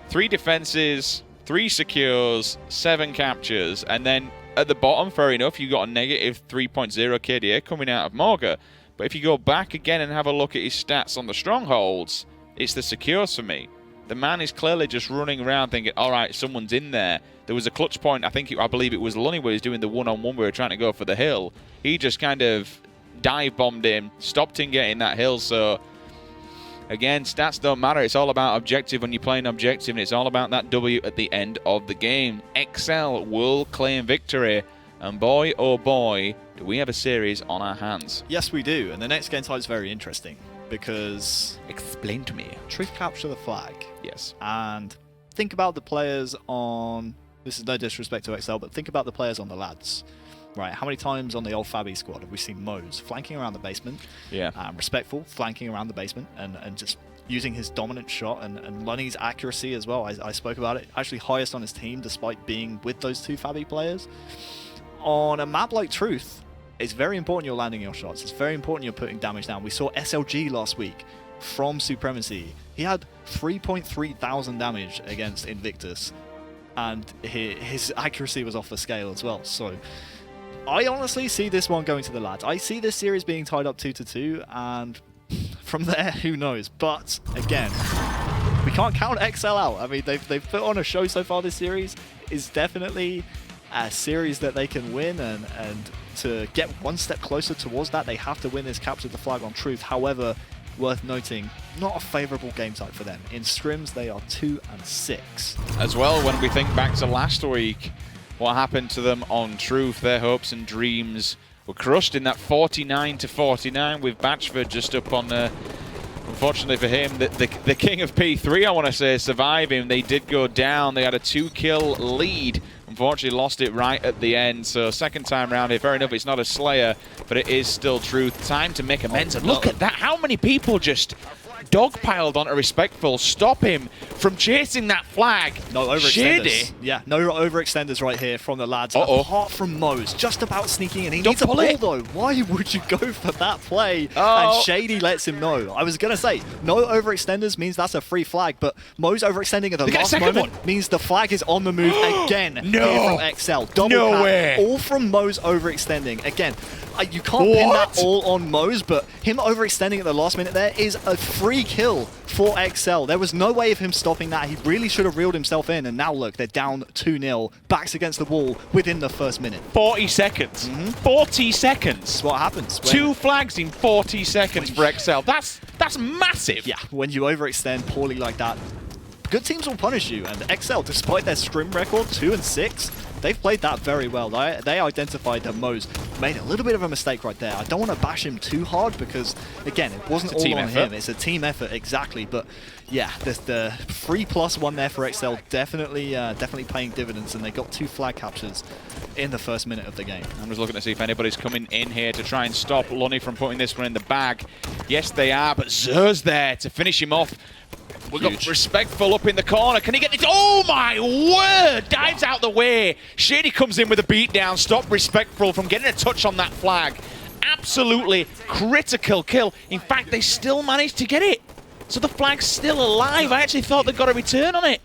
3 defenses, 3 secures, 7 captures, and then at the bottom, fair enough, you got a negative 3.0 KDA coming out of Morga. But if you go back again and have a look at his stats on the Strongholds, it's the secures for me. The man is clearly just running around thinking, all right, someone's in there. There was a clutch point, I believe it was Lunny, where he was doing the one-on-one we were trying to go for the hill. He just kind of dive bombed him, stopped him getting that hill, so Again, stats don't matter. It's all about objective when you're playing objective, and it's all about that W at the end of the game. XL will claim victory, and boy, oh boy, do we have a series on our hands. Yes, we do, and the next game type is very interesting because... Explain to me. Truth capture the flag. Yes. And think about the players on... This is no disrespect to XL, but think about the players on the lads. Right, how many times on the old Fabi squad have we seen Mose flanking around the basement? Yeah. Respectful, flanking around the basement, and just using his dominant shot and Lunny's accuracy as well. I spoke about it. Actually highest on his team despite being with those two Fabi players. On a map like Truth, it's very important you're landing your shots. It's very important you're putting damage down. We saw SLG last week from Supremacy. He had 3.3 thousand damage against Invictus, and his accuracy was off the scale as well. So I honestly see this one going to the lads. I see this series being tied up 2-2, and from there, who knows? But again, we can't count XL out. I mean, they've put on a show so far this series. Is definitely a series that they can win, and to get one step closer towards that, they have to win this capture the flag on Truth. However, worth noting, not a favourable game type for them. In scrims, they are 2-6. As well, when we think back to last week, what happened to them on Truth, their hopes and dreams were crushed in that 49-49 with Batchford just up on, unfortunately for him, the king of P3, I want to say, surviving. They did go down. They had a 2-kill lead. Unfortunately, lost it right at the end. So second time round here, fair enough, it's not a Slayer, but it is still Truth. Time to make amends. And look at that. How many people just dogpiled onto Respectful, stop him from chasing that flag. No overextenders. Yeah, no overextenders right here from the lads. Apart from Mose, just about sneaking in. He needs a ball though. Why would you go for that play? And Shady lets him know. I was going to say, no overextenders means that's a free flag, but Mose overextending at the last moment means the flag is on the move again. Here from XL. Double cap, all from Mose overextending. Again, you can't pin that all on Mose, but him overextending at the last minute there is a free kill for XL. There was no way of him stopping that. He really should have reeled himself in, and now look, they're down 2-0, backs against the wall within the first minute. 40 seconds. 40 seconds. That's what happens. Two flags in 40 seconds for XL. That's massive. Yeah, when you overextend poorly like that, good teams will punish you, and XL, despite their scrim record, 2-6, they've played that very well. They identified that Mose made a little bit of a mistake right there. I don't want to bash him too hard because, again, it wasn't all on him. It's a team effort, exactly. But yeah, the 3+1 there for XL definitely paying dividends, and they got 2 flag captures in the first minute of the game. I'm just looking to see if anybody's coming in here to try and stop Lunny from putting this one in the bag. Yes, they are, but Zer's there to finish him off. We've got Respectful up in the corner. Can he get it? Oh my word! Dives out the way. Shady comes in with a beatdown. Stop Respectful from getting a touch on that flag. Absolutely critical kill. In fact, they still managed to get it. So the flag's still alive. I actually thought they got a return on it.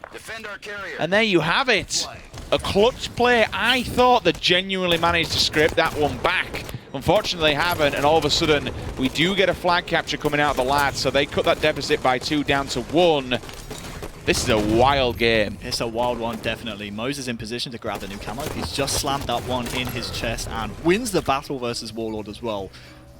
And there you have it. A clutch play. I thought they genuinely managed to scrape that one back. Unfortunately, they haven't, and all of a sudden, we do get a flag capture coming out of the lads, so they cut that deficit by 2 down to 1. This is a wild game. It's a wild one, definitely. Mose is in position to grab the new camo. He's just slammed that one in his chest and wins the battle versus Warlord as well.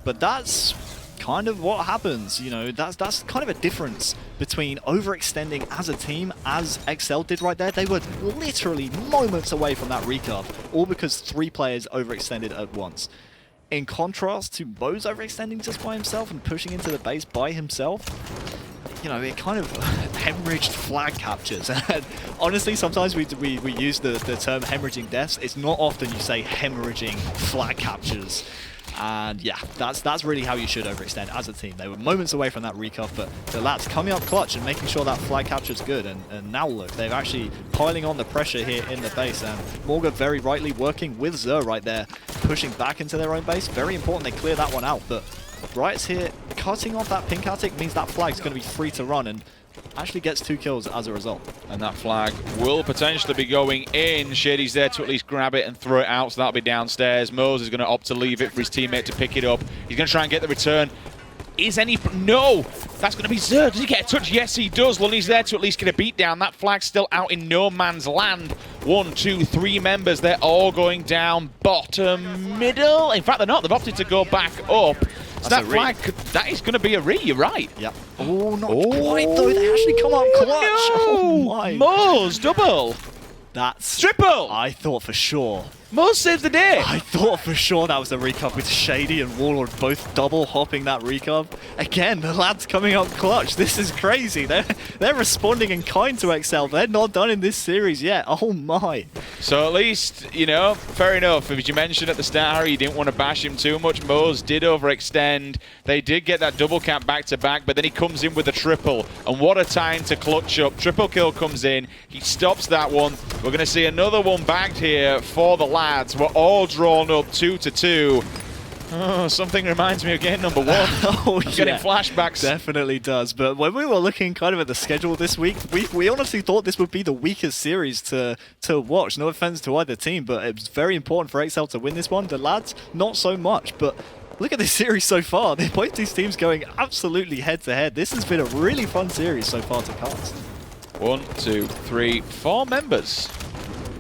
But that's kind of what happens, you know, that's kind of a difference between overextending as a team, as XL did right there. They were literally moments away from that recap, all because 3 players overextended at once. In contrast to Mose overextending just by himself and pushing into the base by himself, you know, it kind of hemorrhaged flag captures. And honestly, sometimes we use the term hemorrhaging deaths. It's not often you say hemorrhaging flag captures. And yeah, that's really how you should overextend as a team. They were moments away from that recuff, but the lads coming up clutch and making sure that flag capture is good. And now look, they're actually piling on the pressure here in the base. And Morga very rightly working with Zer right there, pushing back into their own base. Very important they clear that one out. But Riot's here cutting off that pink attic means that flag's going to be free to run, and actually gets 2 kills as a result. And that flag will potentially be going in. Shady's there to at least grab it and throw it out, so that'll be downstairs. Mose is going to opt to leave it for his teammate to pick it up. He's going to try and get the return. Is any... No! That's going to be Zer. Does he get a touch? Yes, he does. Lunny's there to at least get a beat down. That flag's still out in no man's land. 1, 2, 3 members. They're all going down bottom, middle. In fact, they're not. They've opted to go back up. So that flag, that is going to be a re, you're right. Yep. Oh, not quite though. They actually come up clutch. No! Oh my. Mo's double. That's Triple. I thought for sure. Mo saves the day. I thought for sure that was a recov with Shady and Warlord both double hopping that recov. Again, the lads coming up clutch. This is crazy. They're responding in kind to XL. They're not done in this series yet. Oh my. So at least, you know, fair enough. As you mentioned at the start, Harry, you didn't want to bash him too much. Mo's did overextend. They did get that double cap back-to-back, but then he comes in with a triple. And what a time to clutch up. Triple kill comes in. He stops that one. We're going to see another one bagged here for the lads. We're all drawn up 2-2. Oh, something reminds me of game number 1. Oh, I'm getting flashbacks. Definitely does. But when we were looking kind of at the schedule this week, we honestly thought this would be the weakest series to watch. No offense to either team, but it was very important for XL to win this one. The lads, not so much. But look at this series so far. Both these teams going absolutely head-to-head. This has been a really fun series so far to cast. 1, 2, 3, 4 members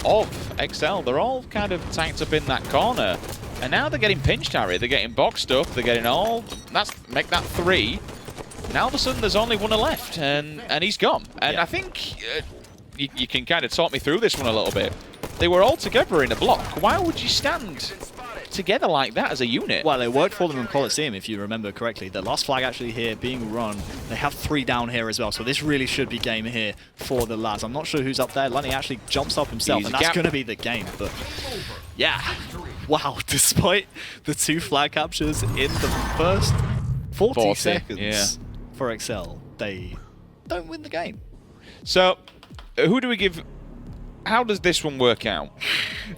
of XL. They're all kind of tanked up in that corner. And now they're getting pinched, Harry. They're getting boxed up. They're getting all... Make that 3. Now all of a sudden there's only 1 left. And he's gone. And yeah. I think you can kind of talk me through this one a little bit. They were all together in a block. Why would you stand together like that as a unit? Well, it worked for them in Coliseum, if you remember correctly. The last flag actually here being run. They have 3 down here as well, so this really should be game here for the lads. I'm not sure who's up there. Lenny actually jumps up himself, and that's going to be the game. But yeah, wow, despite the 2 flag captures in the first 40 seconds for XL, they don't win the game. So, who do we give... How does this one work out?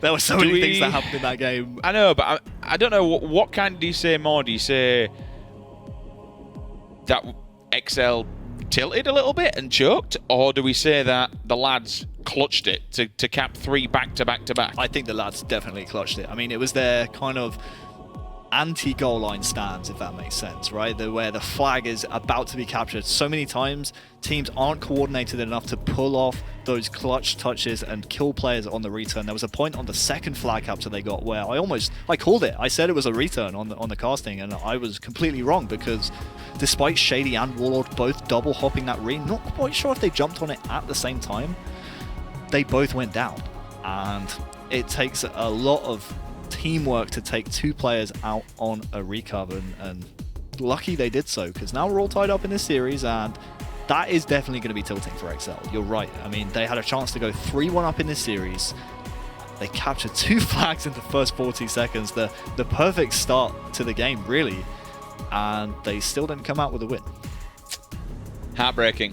There were so many things that happened in that game. I know, but I don't know. What kind do you say more? Do you say that XL tilted a little bit and choked? Or do we say that the lads clutched it to cap 3 back-to-back-to-back? I think the lads definitely clutched it. I mean, it was their kind of anti-goal line stands, if that makes sense, right? Where the flag is about to be captured. So many times, teams aren't coordinated enough to pull off those clutch touches and kill players on the return. There was a point on the second flag capture they got where I called it. I said it was a return on the casting, and I was completely wrong because despite Shady and Warlord both double hopping that re, not quite sure if they jumped on it at the same time, they both went down. And it takes a lot of teamwork to take 2 players out on a recov, and lucky they did so, because now we're all tied up in this series, and that is definitely going to be tilting for XL. You're right. I mean, they had a chance to go 3-1 up in this series. They captured 2 flags in the first 40 seconds, the perfect start to the game, really, and they still didn't come out with a win. Heartbreaking.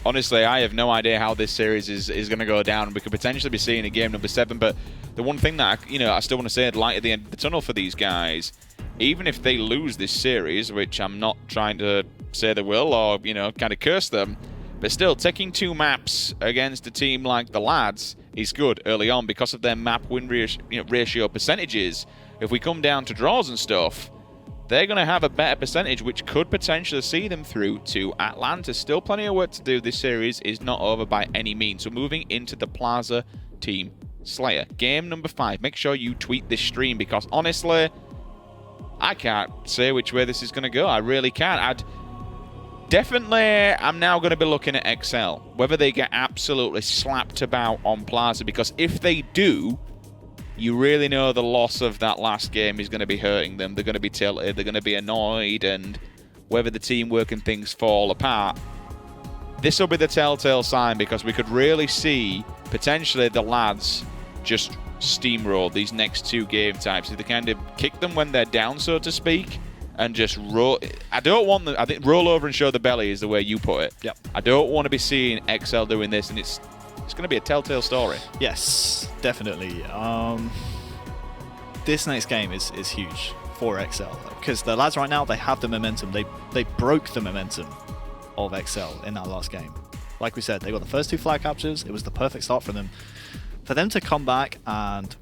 Honestly, I have no idea how this series is going to go down. We could potentially be seeing a game number 7, but the one thing that I still want to say, light at the end of the tunnel for these guys, even if they lose this series, which I'm not trying to say they will or kind of curse them, but still taking 2 maps against a team like the lads is good early on because of their map win ratio percentages. If we come down to draws and stuff, they're going to have a better percentage, which could potentially see them through to Atlanta. Still plenty of work to do. This series is not over by any means. So moving into the Plaza Team Slayer. Game number 5. Make sure you tweet this stream because honestly, I can't say which way this is going to go. I really can't. I'm now going to be looking at XL. Whether they get absolutely slapped about on Plaza, because if they do, you really know the loss of that last game is going to be hurting them. They're going to be tilted, they're going to be annoyed, and whether the teamwork and things fall apart, this will be the telltale sign, because we could really see potentially the lads just steamroll these next 2 game types. If they kind of kick them when they're down, so to speak, and just roll. I don't want them. I think roll over and show the belly is the way you put it. Yep. I don't want to be seeing XL doing this, and it's going to be a telltale story. Yes, definitely. This next game is huge for XL because the lads right now, they have the momentum. They broke the momentum of XL in that last game. Like we said, they got the first 2 flag captures. It was the perfect start for them. For them to come back and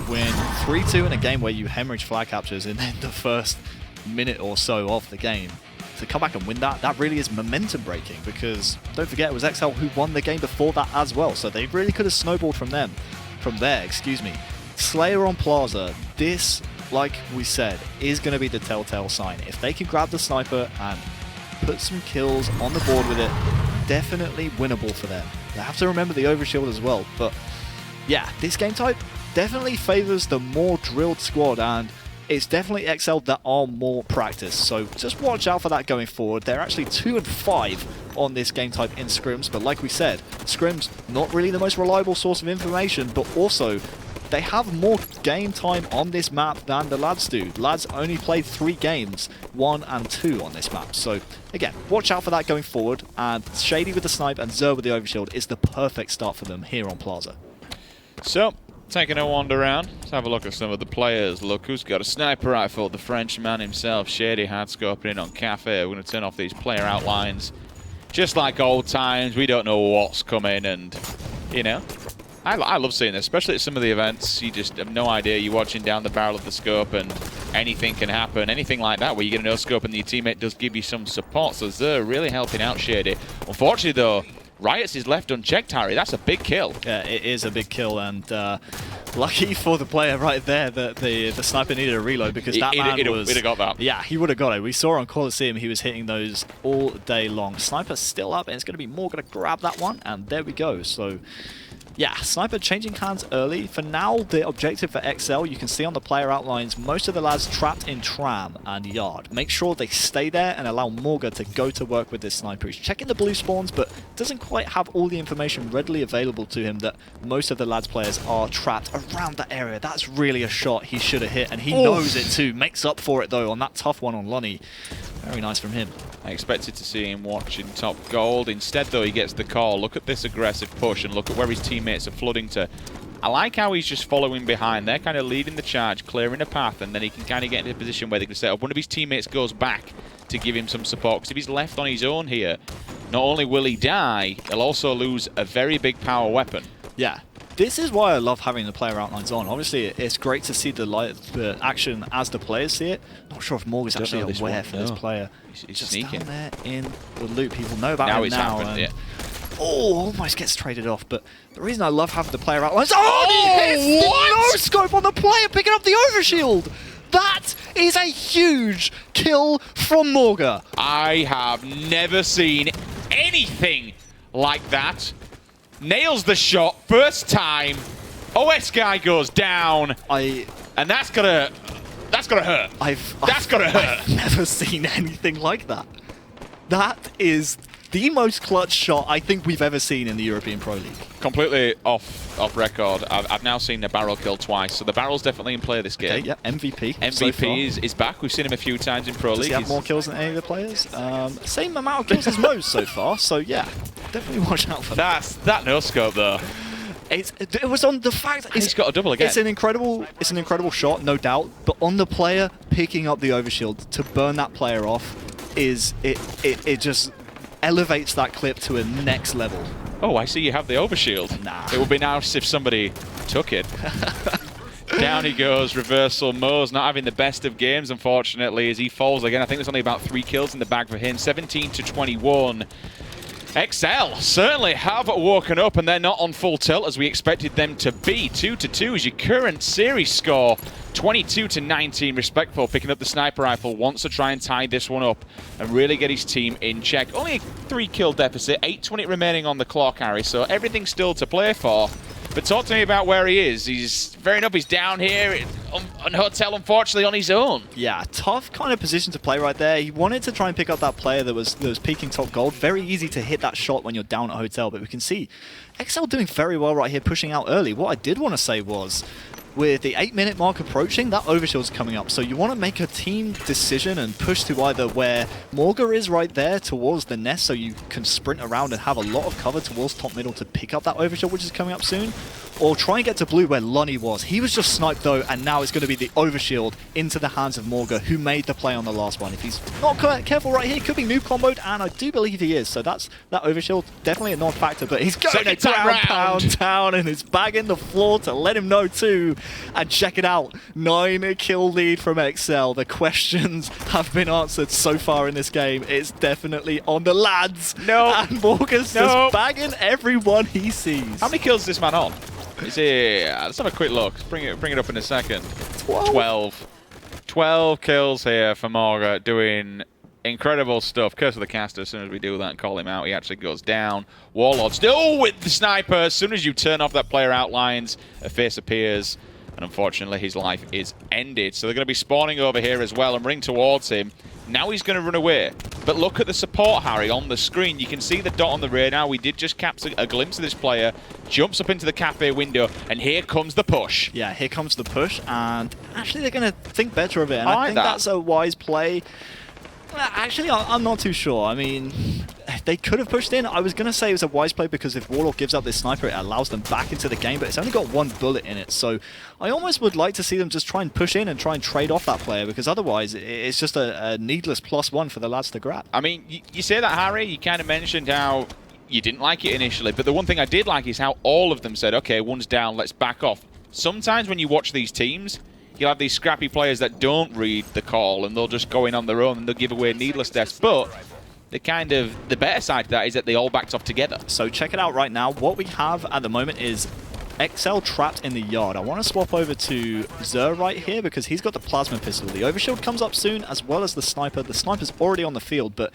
win 3-2 in a game where you hemorrhage flag captures in the first minute or so of the game, to come back and win that really is momentum breaking, because don't forget it was XL who won the game before that as well, so they really could have snowballed from there. Slayer on Plaza, this like we said, is going to be the telltale sign. If they can grab the sniper and put some kills on the board with it, definitely winnable for them. They have to remember the overshield as well. But yeah, this game type definitely favors the more drilled squad, and it's definitely XL that are more practiced. So just watch out for that going forward. They're actually 2 and 5 on this game type in scrims, but like we said, scrims not really the most reliable source of information, but also they have more game time on this map than the lads do. Lads only played 3 games, 1 and 2 on this map. So again, watch out for that going forward, and Shady with the snipe and Zer with the overshield is the perfect start for them here on Plaza. So, taking a wander around, let's have a look at some of the players. Look who's got a sniper rifle, the Frenchman himself, Shady hard scoping in on Cafe. We're going to turn off these player outlines. Just like old times, we don't know what's coming, and, you know, I love seeing this, especially at some of the events. You just have no idea. You're watching down the barrel of the scope and anything can happen. Anything like that where you get a no-scope and your teammate does give you some support. So they're really helping out Shady. Unfortunately, though, Riots is left unchecked, Harry. That's a big kill. Yeah, it is a big kill, and lucky for the player right there that the sniper needed a reload, because that man was... He'd have got that. Yeah, he would have got it. We saw on Coliseum he was hitting those all day long. Sniper's still up, and it's going to be more going to grab that one, and there we go. So... yeah, Sniper changing hands early. For now, the objective for XL, you can see on the player outlines, most of the lads trapped in Tram and Yard. Make sure they stay there and allow Morga to go to work with this sniper. He's checking the blue spawns, but doesn't quite have all the information readily available to him that most of the lads players are trapped around that area. That's really a shot he should have hit, and he knows it too. Makes up for it, though, on that tough one on Lunny. Very nice from him. I expected to see him watching top gold. Instead, though, he gets the call. Look at this aggressive push and look at where his teammates are flooding to. I like how he's just following behind. They're kind of leading the charge, clearing a path, and then he can kind of get into a position where they can set up. One of his teammates goes back to give him some support, because if he's left on his own here, not only will he die, he'll also lose a very big power weapon. Yeah. This is why I love having the player outlines on. Obviously, it's great to see the action as the players see it. Not sure if Morgan's actually aware for this player. He's just sneaking down there in the loop. People know about him it's now. happened, yeah. Oh, almost gets traded off. But the reason I love having the player outlines... oh, he hits the no-scope on the player picking up the overshield. That is a huge kill from Morga. I have never seen anything like that. Nails the shot, first time. OS guy goes down, and that's gonna hurt. That's gonna hurt. I've never seen anything like that. That is the most clutch shot I think we've ever seen in the European Pro League. Completely off record. I've now seen the barrel kill twice, so the barrel's definitely in play this game. Okay, yeah, MVP. MVP is back. We've seen him a few times in Pro League. Does he have more kills than any of the players? Same amount of kills as Mo's so far, so yeah, definitely watch out for that. That no scope though. It was on the fact that he's got a double again. It's an incredible shot, no doubt. But on the player picking up the overshield to burn that player off, it just elevates that clip to a next level. Oh, I see you have the overshield. Nah. It would be nice if somebody took it. Down he goes, reversal. Mo's not having the best of games, unfortunately, as he falls again. I think there's only about 3 kills in the bag for him. 17-21. XL certainly have woken up, and they're not on full tilt as we expected them to be. 2-2 is your current series score. 22-19. Respectful picking up the sniper rifle, wants to try and tie this one up and really get his team in check. Only a 3-kill deficit, 8:20 remaining on the clock, Harry, so everything's still to play for. But talk to me about where he is. He's fair enough, he's down here on Hotel, unfortunately, on his own. Yeah, tough kind of position to play right there. He wanted to try and pick up that player that was peeking top gold. Very easy to hit that shot when you're down at Hotel, but we can see XL doing very well right here, pushing out early. What I did want to say was, with the 8-minute mark approaching, that overshield's coming up. So you want to make a team decision and push to either where Morga is right there towards the nest, so you can sprint around and have a lot of cover towards top middle to pick up that overshield, which is coming up soon. Or try and get to blue where Lunny was. He was just sniped though, and now it's going to be the overshield into the hands of Morga, who made the play on the last one. If he's not careful right here, could be noob comboed, and I do believe he is. So that overshield, definitely a non-factor, but he's going to ground pound down and is bagging the floor to let him know too. And check it out, 9-kill lead from XL. The questions have been answered so far in this game. It's definitely on the lads. No. And Morgan's just bagging everyone he sees. How many kills is this man on? Is he, let's have a quick look. Bring it up in a second. 12. 12 kills here for Morga, doing incredible stuff. Curse of the caster, as soon as we do that and call him out, he actually goes down. Warlord still with the sniper. As soon as you turn off that player outlines, a face appears, and unfortunately his life is ended. So they're going to be spawning over here as well and running towards him. Now he's going to run away. But look at the support, Harry, on the screen. You can see the dot on the radar. We did just capture a glimpse of this player. Jumps up into the cafe window, and here comes the push. Yeah, here comes the push, and actually they're going to think better of it. And I I like think that. That's a wise play. Actually, I'm not too sure. I mean, they could have pushed in. I was going to say it was a wise play because if Warlock gives up this sniper, it allows them back into the game, but it's only got 1 bullet in it. So I almost would like to see them just try and push in and try and trade off that player, because otherwise it's just a needless +1 for the lads to grab. I mean, you say that, Harry. You kind of mentioned how you didn't like it initially, but the one thing I did like is how all of them said, okay, one's down, let's back off. Sometimes when you watch these teams, you'll have these scrappy players that don't read the call and they'll just go in on their own and they'll give away needless deaths. But the better side to that is that they all backed off together. So check it out right now. What we have at the moment is XL trapped in the yard. I want to swap over to Zer right here because he's got the plasma pistol. The overshield comes up soon, as well as the sniper. The sniper's already on the field, but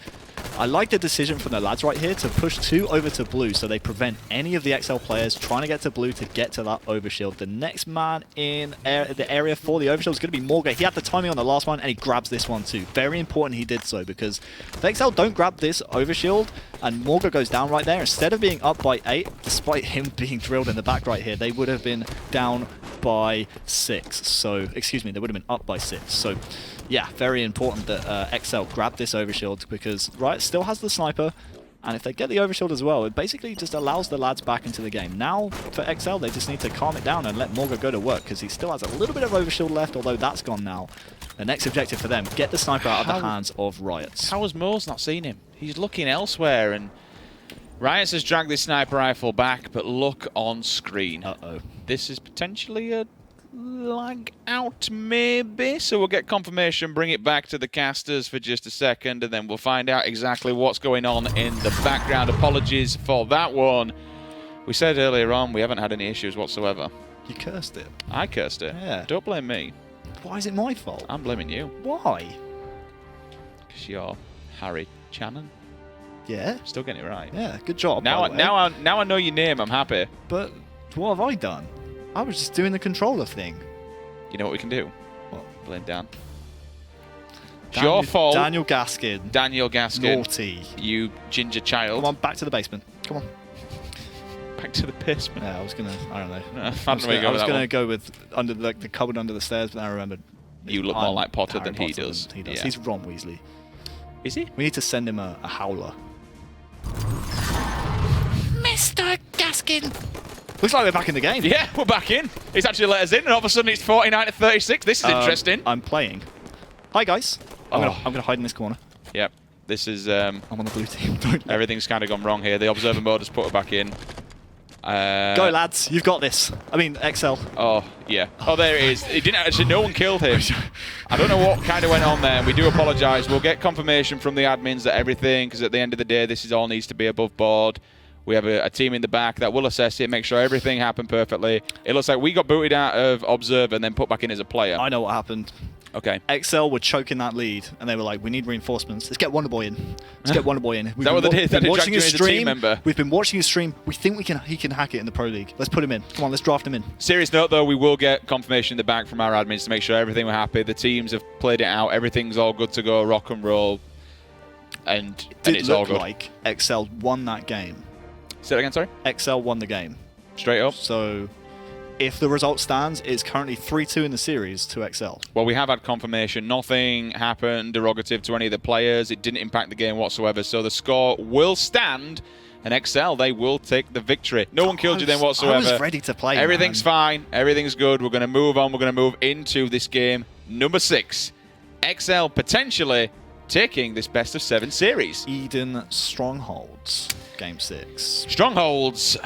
I like the decision from the lads right here to push 2 over to blue so they prevent any of the XL players trying to get to blue to get to that overshield. The next man in the area for the overshield is going to be Morga. He had the timing on the last one and he grabs this one too. Very important he did so, because if XL don't grab this overshield and Morga goes down right there, instead of being up by 8, despite him being drilled in the back right here, they would have been down by 6. So, excuse me, they would have been up by 6. So, yeah, very important that XL grab this overshield, because Riot still has the sniper, and if they get the overshield as well, it basically just allows the lads back into the game. Now, for XL, they just need to calm it down and let Morga go to work, because he still has a little bit of overshield left, although that's gone now. The next objective for them, get the sniper out of the hands of Riots. How has Mo's not seen him? He's looking elsewhere, and Riots has dragged this sniper rifle back, but look on screen. Uh-oh. This is potentially a lag out, maybe, so we'll get confirmation, bring it back to the casters for just a second, and then we'll find out exactly what's going on in the background. Apologies for that one. We said earlier on we haven't had any issues whatsoever. You cursed it. I cursed it. Yeah. Don't blame me. Why is it my fault? I'm blaming you. Why? Because you're Harry Channon. Yeah. Still getting it right. Yeah, good job. Now by the way. I know your name, I'm happy. But what have I done? I was just doing the controller thing. You know what we can do? What? Blame Dan. It's your fault. Daniel Gaskin. Daniel Gaskin. Naughty. You ginger child. Come on, back to the basement. Come on. Back to the basement. Yeah, I was gonna. I don't know. I was gonna go with under the cupboard under the stairs, but then I remembered. You look more like Potter than he Potter does. He does. Yeah. He's Ron Weasley. Is he? We need to send him a howler. Mr. Gaskin. Looks like we're back in the game. Yeah, we're back in. He's actually let us in, and all of a sudden it's 49-36. This is interesting. I'm playing. Hi guys. I'm gonna hide in this corner. Yep. This is I'm on the blue team. Don't everything's kind of gone wrong here. The observer mode has put it back in. Go lads, you've got this. I mean, XL. Oh, yeah. Oh, there it is. It didn't actually, no one killed him. I don't know what kind of went on there. We do apologise. We'll get confirmation from the admins that everything, because at the end of the day, this is all needs to be above board. We have a team in the back that will assess it, make sure everything happened perfectly. It looks like we got booted out of Observer and then put back in as a player. I know what happened. Okay. XL were choking that lead, and they were like, we need reinforcements. Let's get Wonderboy in. Let's get Wonderboy in. Is that what they did? They dragged you in as a team member? We've been watching his stream. We think he can hack it in the Pro League. Let's put him in. Come on, let's draft him in. Serious note, though, we will get confirmation in the back from our admins to make sure everything we're happy. The teams have played it out. Everything's all good to go, rock and roll. And it's all good. It looked like XL won that game. Say that again, sorry? XL won the game. Straight up? So if the result stands, it's currently 3-2 in the series to XL. Well, we have had confirmation. Nothing happened derogative to any of the players. It didn't impact the game whatsoever. So the score will stand, and XL, they will take the victory. No one killed you then whatsoever. I was ready to play, Everything's fine. Everything's good. We're going to move on. We're going to move into this game number 6. XL potentially taking this best-of-7 series. Eden Strongholds, Game 6. Strongholds.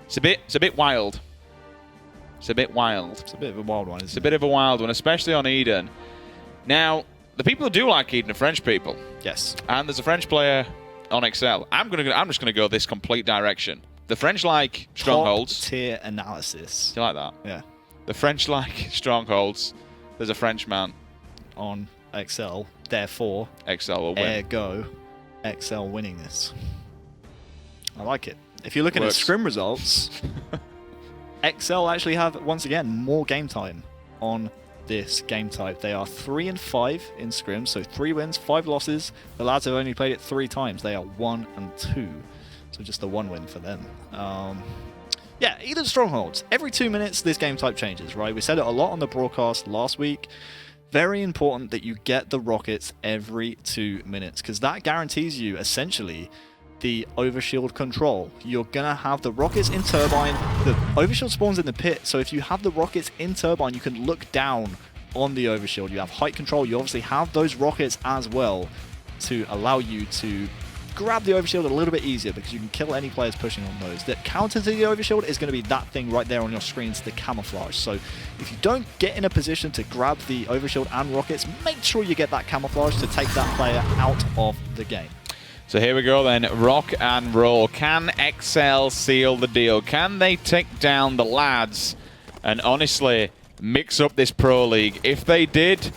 It's a bit wild. It's a bit wild. It's a bit of a wild one, It's a bit of a wild one, especially on Eden. Now, the people who do like Eden are French people. Yes. And there's a French player on XL. I'm just gonna go this complete direction. The French like Strongholds. Top tier analysis. Do you like that? Yeah. The French like Strongholds. There's a Frenchman. On XL, therefore, XL will win. ergo, XL winning this. I like it. If you're looking Works. at scrim results, XL actually have, once again, more game time on this game type. They are 3 and 5 in scrim, so 3 wins, 5 losses. The lads have only played it 3 times. They are 1 and 2, so just the 1 win for them. Yeah, either Strongholds. Every 2 minutes, this game type changes, right? We said it a lot on the broadcast last week. Very important that you get the rockets every 2 minutes, because that guarantees you, essentially, the overshield control. You're gonna have the rockets in turbine. The overshield spawns in the pit, so if you have the rockets in turbine, you can look down on the overshield. You have height control. You obviously have those rockets as well to allow you to grab the overshield a little bit easier, because you can kill any players pushing on those. The counter to the overshield is going to be that thing right there on your screens, the camouflage. So if you don't get in a position to grab the overshield and rockets, make sure you get that camouflage to take that player out of the game. So here we go then, rock and roll. Can XL seal the deal? Can they take down the lads and honestly mix up this Pro League? If they did,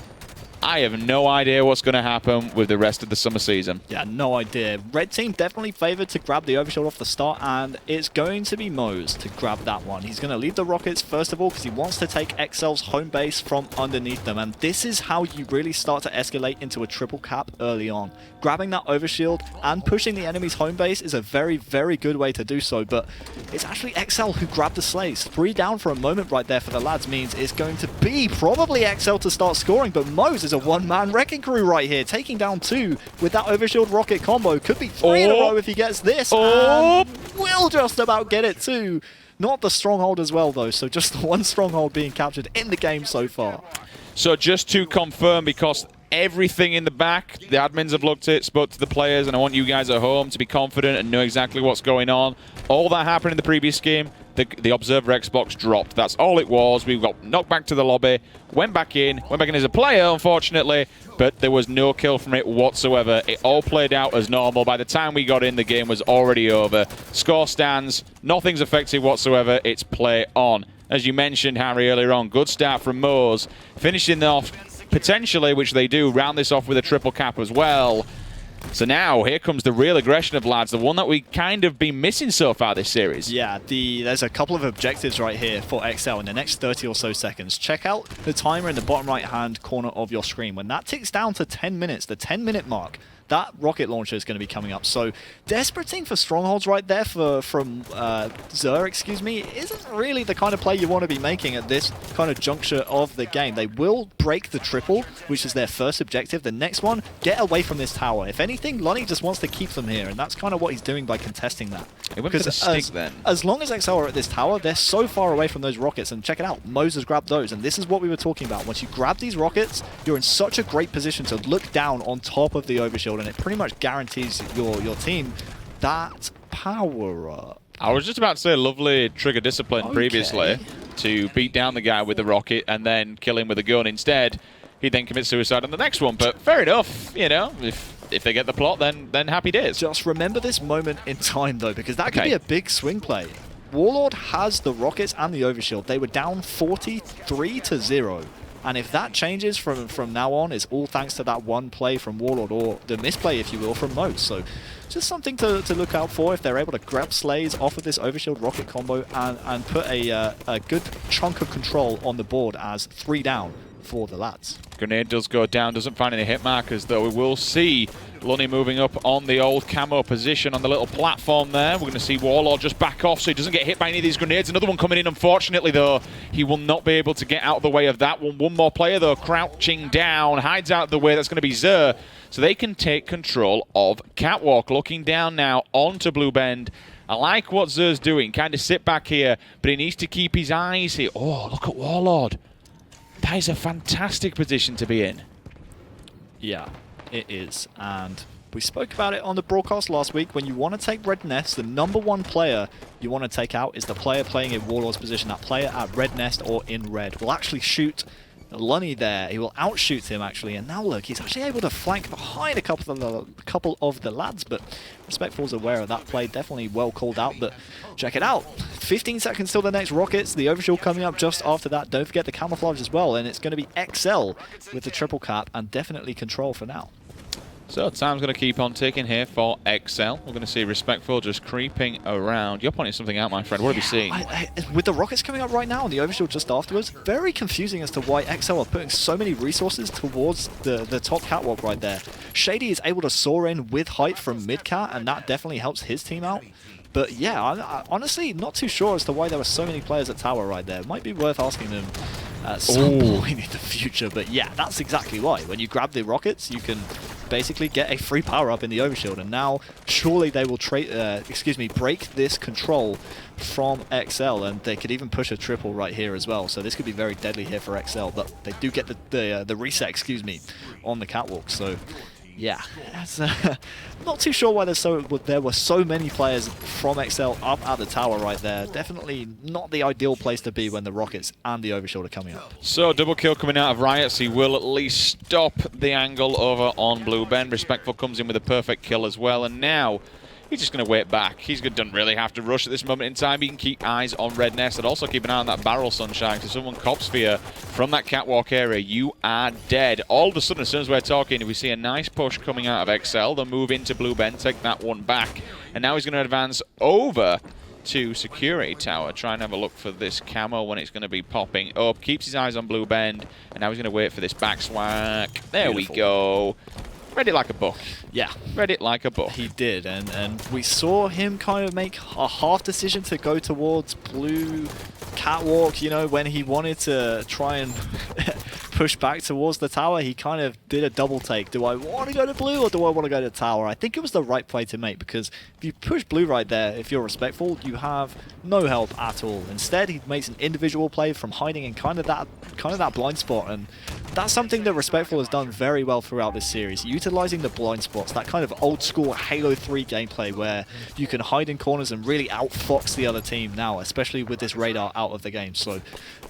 I have no idea what's going to happen with the rest of the summer season. Yeah, no idea. Red team definitely favored to grab the overshield off the start, and it's going to be Moze to grab that one. He's going to leave the rockets first of all because he wants to take XL's home base from underneath them, and this is how you really start to escalate into a triple cap early on. Grabbing that overshield and pushing the enemy's home base is a very, very good way to do so, but it's actually XL who grabbed the slays. 3 down for a moment right there for the lads means it's going to be probably XL to start scoring, but Moze is a one-man wrecking crew right here, taking down 2 with that overshield rocket combo. Could be 3 in a row if he gets this, and will just about get it too. Not the stronghold as well though, so just the 1 stronghold being captured in the game so far. So just to confirm, because everything in the back, the admins have looked at it, spoke to the players, and I want you guys at home to be confident and know exactly what's going on. All that happened in the previous game, the Observer Xbox dropped. That's all it was. We got knocked back to the lobby, went back in as a player, unfortunately, but there was no kill from it whatsoever. It all played out as normal. By the time we got in, the game was already over. Score stands, nothing's affected whatsoever. It's play on. As you mentioned, Harry, earlier on, good start from Moze, finishing off potentially, which they do, round this off with a triple cap as well. So now, here comes the real aggression of lads, the one that we kind of been missing so far this series. Yeah, there's a couple of objectives right here for XL in the next 30 or so seconds. Check out the timer in the bottom right-hand corner of your screen. When that ticks down to 10 minutes, the 10-minute mark, that rocket launcher is going to be coming up. So desperate team for Strongholds right there from Zer, isn't really the kind of play you want to be making at this kind of juncture of the game. They will break the triple, which is their first objective. The next one, get away from this tower. If anything, Lonnie just wants to keep them here, and that's kind of what he's doing by contesting that. It went for the stick then. As long as XL are at this tower, they're so far away from those rockets, and check it out, Moze has grabbed those, and this is what we were talking about. Once you grab these rockets, you're in such a great position to look down on top of the overshield, and it pretty much guarantees your team that power up. I was just about to say lovely trigger discipline previously to beat down the guy with the rocket and then kill him with a gun instead. He then commits suicide on the next one, but fair enough, you know, if they get the plot, then happy days. Just remember this moment in time though, because that could be a big swing play. Warlord has the rockets and the overshield. They were down 43-0. And if that changes from now on, it's all thanks to that one play from Warlord, or the misplay, if you will, from Moze. So just something to look out for if they're able to grab slays off of this overshield rocket combo and put a good chunk of control on the board as 3 down for the lads. Grenade does go down, doesn't find any hit markers though. We will see Lunny moving up on the old camo position on the little platform there. We're going to see Warlord just back off so he doesn't get hit by any of these grenades. Another one coming in, unfortunately though. He will not be able to get out of the way of that one. One more player though, crouching down, hides out of the way. That's going to be Zer. So they can take control of Catwalk. Looking down now onto Blue Bend. I like what Zer's doing, kind of sit back here, but he needs to keep his eyes here. Oh, look at Warlord. That is a fantastic position to be in. Yeah, it is. And we spoke about it on the broadcast last week. When you want to take Red Nest, the #1 player you want to take out is the player playing in Warlord's position. That player at Red Nest or in red will actually shoot Lunny there, he will outshoot him actually, and now look, he's actually able to flank behind a couple of the lads, but Respectful's aware of that play, definitely well called out, but check it out. 15 seconds till the next Rockets, the Overshield coming up just after that. Don't forget the Camouflage as well, and it's going to be XL with the triple cap and definitely Control for now. So time's going to keep on ticking here for XL. We're going to see Respectful just creeping around. You're pointing something out, my friend. What have you seen? With the Rockets coming up right now and the Overshield just afterwards, very confusing as to why XL are putting so many resources towards the top catwalk right there. Shady is able to soar in with height from mid-cat, and that definitely helps his team out. But yeah, I'm honestly not too sure as to why there were so many players at tower right there. Might be worth asking them at some point in the future. But yeah, that's exactly why. When you grab the Rockets, you can basically get a free power-up in the Overshield. And now, surely they will break this control from XL. And they could even push a triple right here as well. So this could be very deadly here for XL. But they do get the reset, on the catwalk. So yeah, not too sure why there were so many players from XL up at the tower right there. Definitely not the ideal place to be when the Rockets and the Overshield are coming up. So double kill coming out of Riots. He will at least stop the angle over on Blue Ben. Respectful comes in with a perfect kill as well, and now he's just going to wait back. He doesn't really have to rush at this moment in time. He can keep eyes on Red Nest and also keep an eye on that barrel, Sunshine. So someone cops for you from that catwalk area, you are dead. All of a sudden, as soon as we're talking, we see a nice push coming out of XL. They'll move into Blue Ben, take that one back. And now he's going to advance over to Security Tower. Try and have a look for this camo when it's going to be popping up. Keeps his eyes on Blue Bend. And now he's going to wait for this back swack. There we go. Read it like a book. Yeah. Read it like a book. He did, and we saw him kind of make a half decision to go towards Blue catwalk, you know, when he wanted to try and push back towards the tower. He kind of did a double take. Do I want to go to Blue or do I want to go to tower? I think it was the right play to make, because if you push Blue right there, if you're Respectful, you have no help at all. Instead, he makes an individual play from hiding in kind of that blind spot, and that's something that Respectful has done very well throughout this series, utilizing the blind spots, that kind of old school Halo 3 gameplay where you can hide in corners and really outfox the other team now, especially with this radar out of the game. So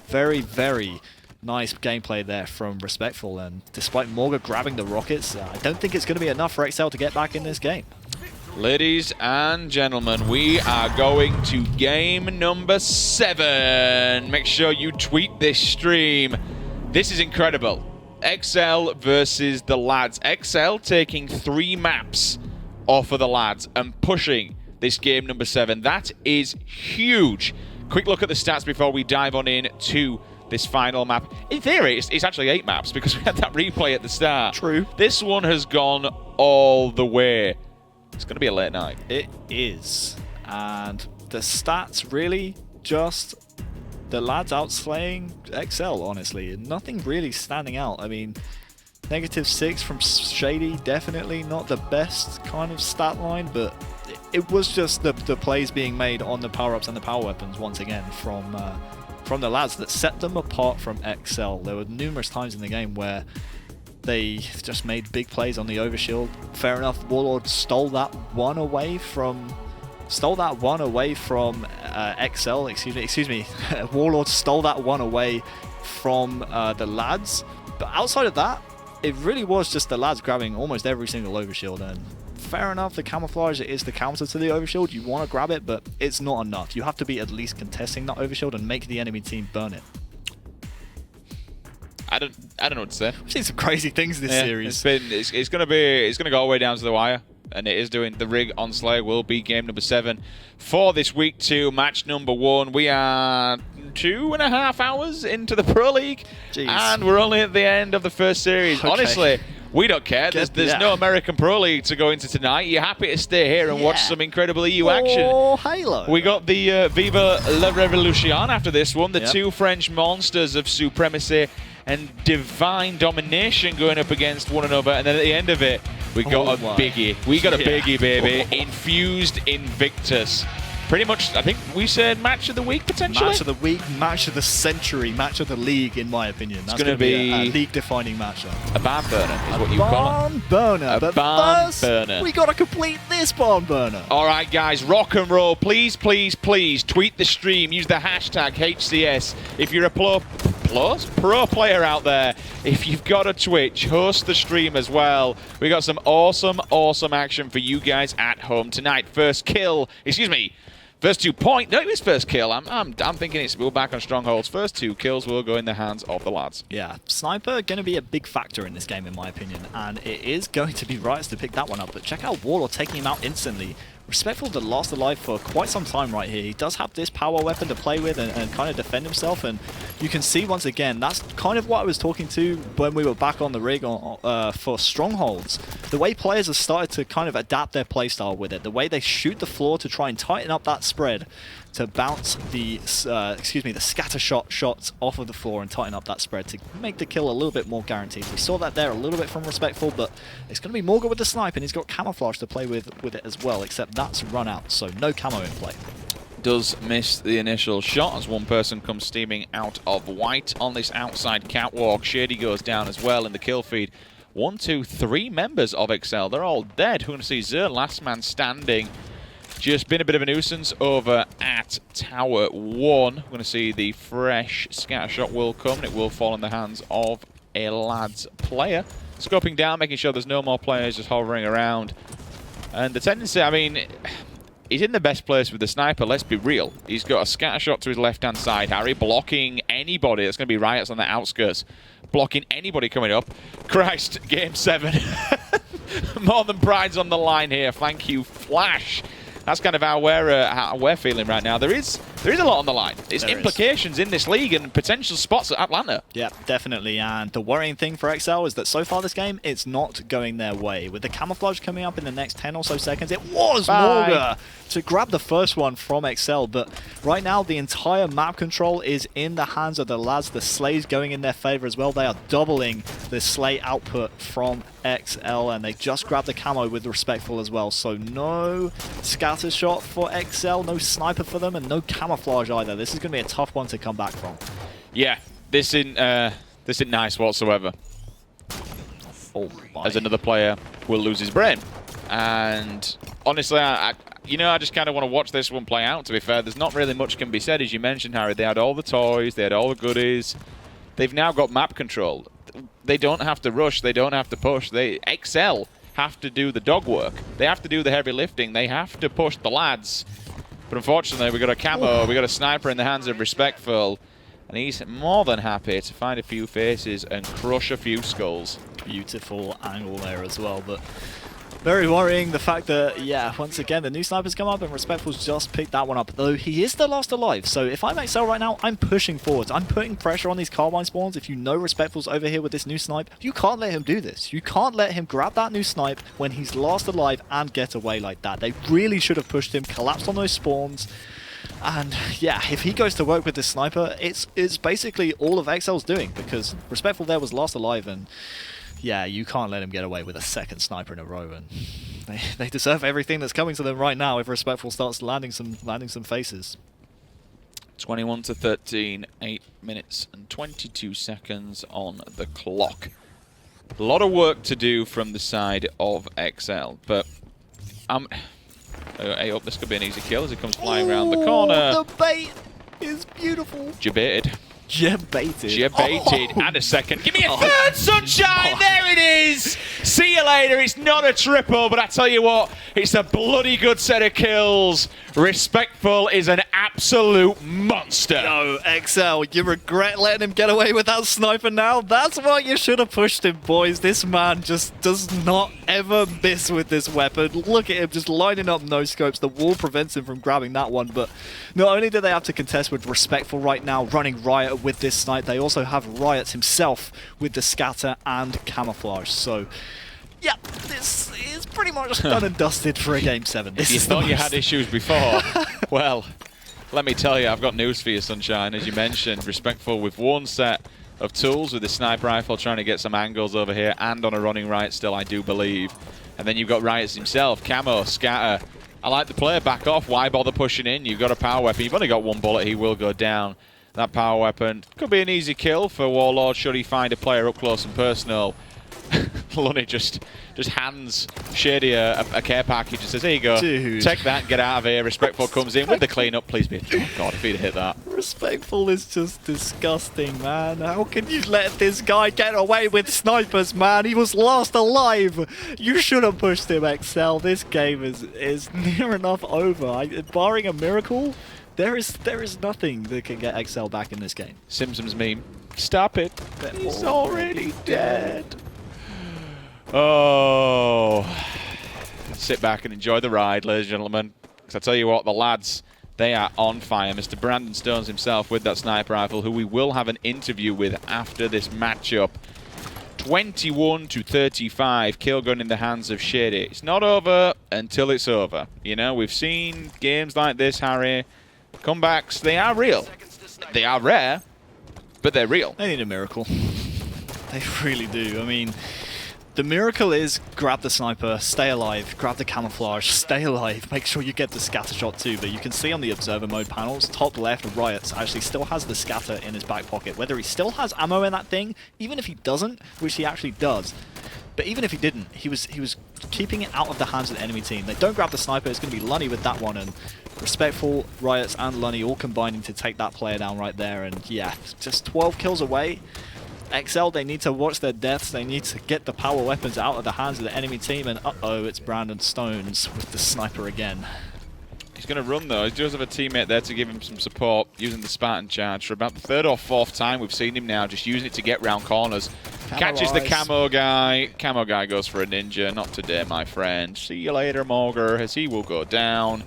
very, very nice gameplay there from Respectful, and despite Morga grabbing the Rockets, I don't think it's going to be enough for XL to get back in this game. Ladies and gentlemen, we are going to game number 7. Make sure you tweet this stream. This is incredible. XL versus the lads. XL taking 3 maps off of the lads and pushing this game number 7. That is huge. Quick look at the stats before we dive on in to this final map. In theory, it's actually 8 maps because we had that replay at the start. True. This one has gone all the way. It's going to be a late night. It is. And the stats really just the lads outslaying XL, honestly. Nothing really standing out. I mean, -6 from Shady, definitely not the best kind of stat line, but it was just the plays being made on the power-ups and the power weapons once again from the lads that set them apart from XL. There were numerous times in the game where they just made big plays on the Overshield. Fair enough, Warlord stole that one away from XL, excuse me. Warlord stole that one away from the lads. But outside of that, it really was just the lads grabbing almost every single Overshield. And fair enough, the camouflage is the counter to the Overshield. You want to grab it, but it's not enough. You have to be at least contesting that Overshield and make the enemy team burn it. I don't know what to say. I've seen some crazy things this series. It's gonna go all the way down to the wire, and it is doing. The rig on Slayer will be game number 7 for this week 2, match number 1. We are 2.5 hours into the Pro League, and we're only at the end of the first series. Okay. Honestly, we don't care. There's no American Pro League to go into tonight. You're happy to stay here and watch some incredible EU action. Oh, Halo. We got the Viva la Revolution after this one. The 2 French monsters of supremacy and divine domination going up against one another, and then at the end of it, we got a biggie. We got a biggie, baby. Infused Invictus. Pretty much, I think we said match of the week, potentially? Match of the week, match of the century, match of the league, in my opinion. That's going to be a league-defining matchup. A barn burner is what you call it. Barn burner. A barn burner. We got to complete this barn burner. All right, guys, rock and roll. Please, please, please tweet the stream. Use the hashtag HCS. If you're a pro close. Pro player out there. If you've got a Twitch, host the stream as well. We got some awesome, awesome action for you guys at home tonight. First kill, excuse me. First 2 point. No, it was first kill. I'm thinking it's we're back on Strongholds. First 2 kills will go in the hands of the lads. Yeah, Sniper going to be a big factor in this game, in my opinion, and it is going to be Riot's to pick that one up. But check out Warlord taking him out instantly. Respectful to last alive for quite some time right here. He does have this power weapon to play with and kind of defend himself, and you can see once again that's kind of what I was talking to when we were back on the rig for Strongholds. The way players have started to kind of adapt their playstyle with it, the way they shoot the floor to try and tighten up that spread, to bounce the the scatter shots off of the floor and tighten up that spread to make the kill a little bit more guaranteed. We saw that there a little bit from Respectful, but it's going to be Morgan with the snipe, and he's got camouflage to play with it as well, except that's run out, so no camo in play. Does miss the initial shot as one person comes steaming out of white on this outside catwalk. Shady goes down as well in the kill feed. 1, 2, 3 members of XL. They're all dead. We're going to see Zer, last man standing. Just been a bit of a nuisance over at Tower 1. We're going to see the fresh scatter shot will come, and it will fall in the hands of a lad's player. Scoping down, making sure there's no more players just hovering around. And the tendency, I mean, he's in the best place with the sniper, let's be real. He's got a scatter shot to his left-hand side, Harry, blocking anybody. That's going to be Riots on the outskirts. Blocking anybody coming up. Christ, game 7. More than pride's on the line here. Thank you, Flash. That's kind of how we're feeling right now. There is a lot on the line. There's implications in this league and potential spots at Atlanta. Yeah, definitely. And the worrying thing for XL is that so far this game, it's not going their way. With the camouflage coming up in the next 10 or so seconds, it was Morga to grab the first one from XL. But right now, the entire map control is in the hands of the lads. The Slay's going in their favor as well. They are doubling the Slay output from XL, and they just grabbed the camo with Respectful as well. So no scatter shot for XL, no sniper for them, and no camouflage either. This is going to be a tough one to come back from. Yeah, this isn't nice whatsoever. Oh my. As another player will lose his brain. And honestly, I just kind of want to watch this one play out, to be fair. There's not really much can be said. As you mentioned, Harry, they had all the toys, they had all the goodies. They've now got map control. They don't have to rush, they don't have to push. XL have to do the dog work. They have to do the heavy lifting. They have to push the lads. But unfortunately, we got a camo, we got a sniper in the hands of Respectful, and he's more than happy to find a few faces and crush a few skulls. Beautiful angle there as well, but very worrying the fact that, yeah, once again, the new snipers come up and Respectful's just picked that one up. Though he is the last alive, so if I'm XL right now, I'm pushing forwards. I'm putting pressure on these carbine spawns. If you know Respectful's over here with this new snipe, you can't let him do this. You can't let him grab that new snipe when he's last alive and get away like that. They really should have pushed him, collapsed on those spawns. And yeah, if he goes to work with this sniper, it's basically all of XL's doing, because Respectful there was last alive, and yeah, you can't let him get away with a second sniper in a row, and they deserve everything that's coming to them right now if Respectful starts landing some faces. 21-13, 8 minutes and 22 seconds on the clock. A lot of work to do from the side of XL, but hey, up, this could be an easy kill as he comes flying around the corner. The bait is beautiful. Jebaited. Jebaited. And a second. Give me a third, Sunshine! There it is! See you later. It's not a triple, but I tell you what, it's a bloody good set of kills. Respectful is an absolute monster. No, XL, you regret letting him get away with that sniper now? That's why you should have pushed him, boys. This man just does not ever miss with this weapon. Look at him just lining up no scopes. The wall prevents him from grabbing that one, but not only do they have to contest with Respectful right now, running Riot with this snipe, they also have Riot himself with the scatter and camouflage. So yeah, this is pretty much done and dusted for a Game 7. If you thought you had issues before, well, let me tell you, I've got news for you, Sunshine. As you mentioned, Respectful with one set of tools with the sniper rifle, trying to get some angles over here, and on a running Riot still, I do believe. And then you've got Riot himself, camo, scatter. I like the player, back off, why bother pushing in? You've got a power weapon, you've only got one bullet, he will go down. That power weapon could be an easy kill for Warlord should he find a player up close and personal. Lunny just hands Shady a care package and says, here you go, Dude. take that and get out of here. Respectful comes in with the cleanup. Please be a joke. God, if he'd hit that. Respectful is just disgusting, man. How can you let this guy get away with snipers, man? He was last alive. You should have pushed him, XL. This game is near enough over. Barring a miracle, there is nothing that can get XL back in this game. Simpsons meme. Stop it. He's already dead. Oh. Sit back and enjoy the ride, ladies and gentlemen. Because I tell you what, the lads, they are on fire. Mr. Brandon Stones himself with that sniper rifle, who we will have an interview with after this matchup. 21-35, kill gun in the hands of Shady. It's not over until it's over. You know, we've seen games like this, Harry. Comebacks, they are real. They are rare, but they're real. They need a miracle. They really do. I mean, the miracle is grab the sniper, stay alive, grab the camouflage, stay alive, make sure you get the scatter shot too. But you can see on the observer mode panels, top left, Riots actually still has the scatter in his back pocket. Whether he still has ammo in that thing, even if he doesn't, which he actually does. But even if he didn't, he was keeping it out of the hands of the enemy team. They don't grab the sniper, it's going to be Lunny with that one, and Respectful, Riots and Lunny all combining to take that player down right there. And yeah, just 12 kills away. XL, they need to watch their deaths. They need to get the power weapons out of the hands of the enemy team. And uh-oh, it's Brandon Stones with the sniper again. He's going to run though. He does have a teammate there to give him some support using the Spartan charge. For about the third or fourth time we've seen him now, just using it to get round corners. Catches the camo guy. Camo guy goes for a ninja. Not today, my friend. See you later, Morger, as he will go down.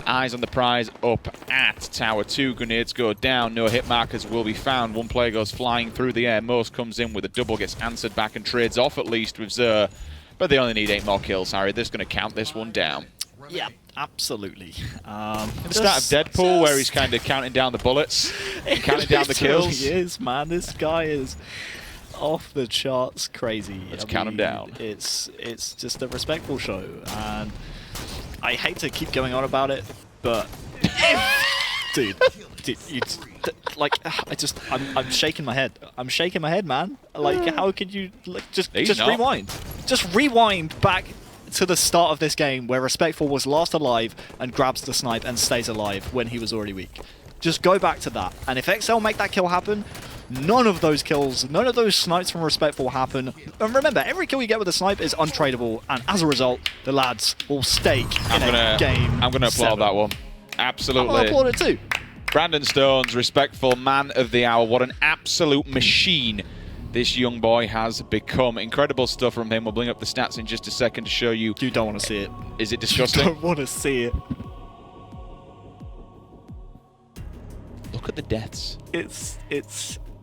Eyes on the prize up at Tower 2. Grenades go down. No hit markers will be found. One player goes flying through the air. Most comes in with a double, gets answered back and trades off at least with Zer. But they only need 8 more kills, Harry. They're just going to count this one down. Yeah, absolutely. The start of Deadpool, where he's kind of counting down the bullets, counting down the kills. He is, man. This guy is off the charts crazy. Let's count him down. It's just a respectful show, and I hate to keep going on about it, but dude, like, I'm shaking my head. I'm shaking my head, man. Like, how could you just rewind? Just rewind back to the start of this game where Respectful was last alive and grabs the snipe and stays alive when he was already weak. Just go back to that. And if XL make that kill happen, none of those kills, none of those snipes from Respectful happen. And remember, every kill you get with a snipe is untradeable, and as a result, the lads will stake in a game. I'm going to applaud that one. Absolutely. I'll applaud it too. Brandon Stones, Respectful, man of the hour. What an absolute machine this young boy has become. Incredible stuff from him. We'll bring up the stats in just a second to show you. You don't want to see it. Is it disgusting? You don't want to see it. Look at the deaths. It's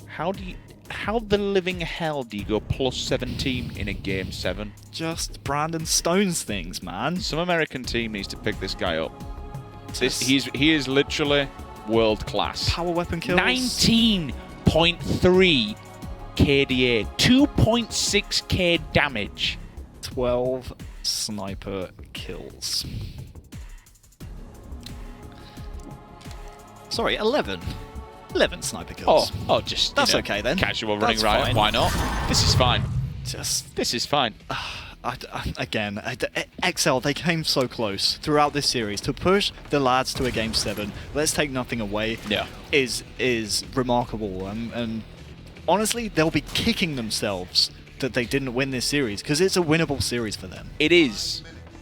how the living hell do you go plus 17 in a game 7? Just Brandon Stones things, man. Some American team needs to pick this guy up. He is literally world class. Power weapon kills. 19.3 KDA, 2.6k damage. 12 sniper kills. Sorry, 11. 11 sniper kills. Oh, just that's okay then. Casual running riot. Why not? This is fine. This is fine. Again, XL, they came so close throughout this series to push the lads to a game 7. Let's take nothing away. Yeah, is remarkable, and honestly, they'll be kicking themselves that they didn't win this series because it's a winnable series for them. It is,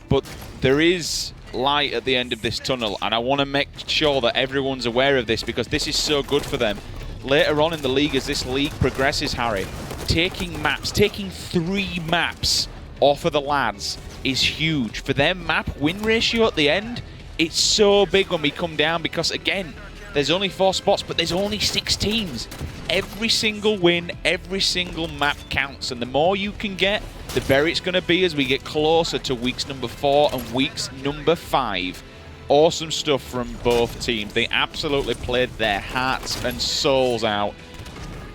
but there is light at the end of this tunnel, and I want to make sure that everyone's aware of this because this is so good for them. Later on in the league, as this league progresses, Harry, taking 3 maps off of the lads is huge. For their map win ratio at the end, it's so big when we come down because, again, there's only 4 spots, but there's only 6 teams. Every single win, every single map counts, and the more you can get, the better it's going to be as we get closer to weeks number 4 and weeks number 5. Awesome stuff from both teams. They absolutely played their hearts and souls out.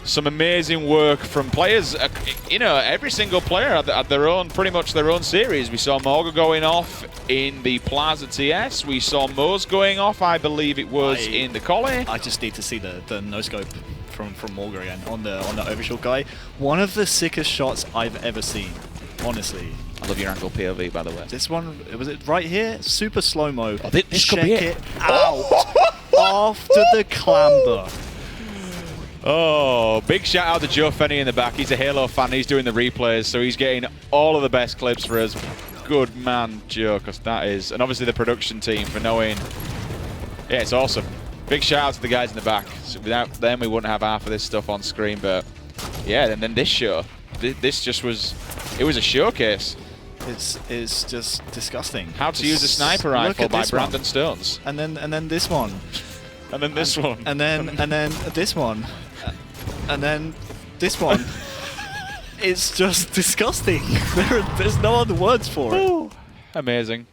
Some amazing work from players. You know, every single player had their own, pretty much their own series. We saw Morgan going off in the Plaza TS. We saw Mo's going off, I believe it was in the Collie. I just need to see the no-scope from Morgan again on the overshield guy. One of the sickest shots I've ever seen, honestly. I love your angle POV, by the way. This one, was it right here? Super slow-mo. Oh, this could be it. Out. after the clamber. Oh, big shout out to Joe Fenney in the back. He's a Halo fan. He's doing the replays, so he's getting all of the best clips for us. Good man, Joe, because that is... And obviously the production team for knowing... Yeah, it's awesome. Big shout out to the guys in the back. So without them, we wouldn't have half of this stuff on screen, but... Yeah, and then this show. This just was... It was a showcase. It's just disgusting. How to use a sniper rifle by Brandon Stones. And then this one. And then this one. And then this one. And then this one. It's just disgusting. There's no other words for it. Ooh, amazing.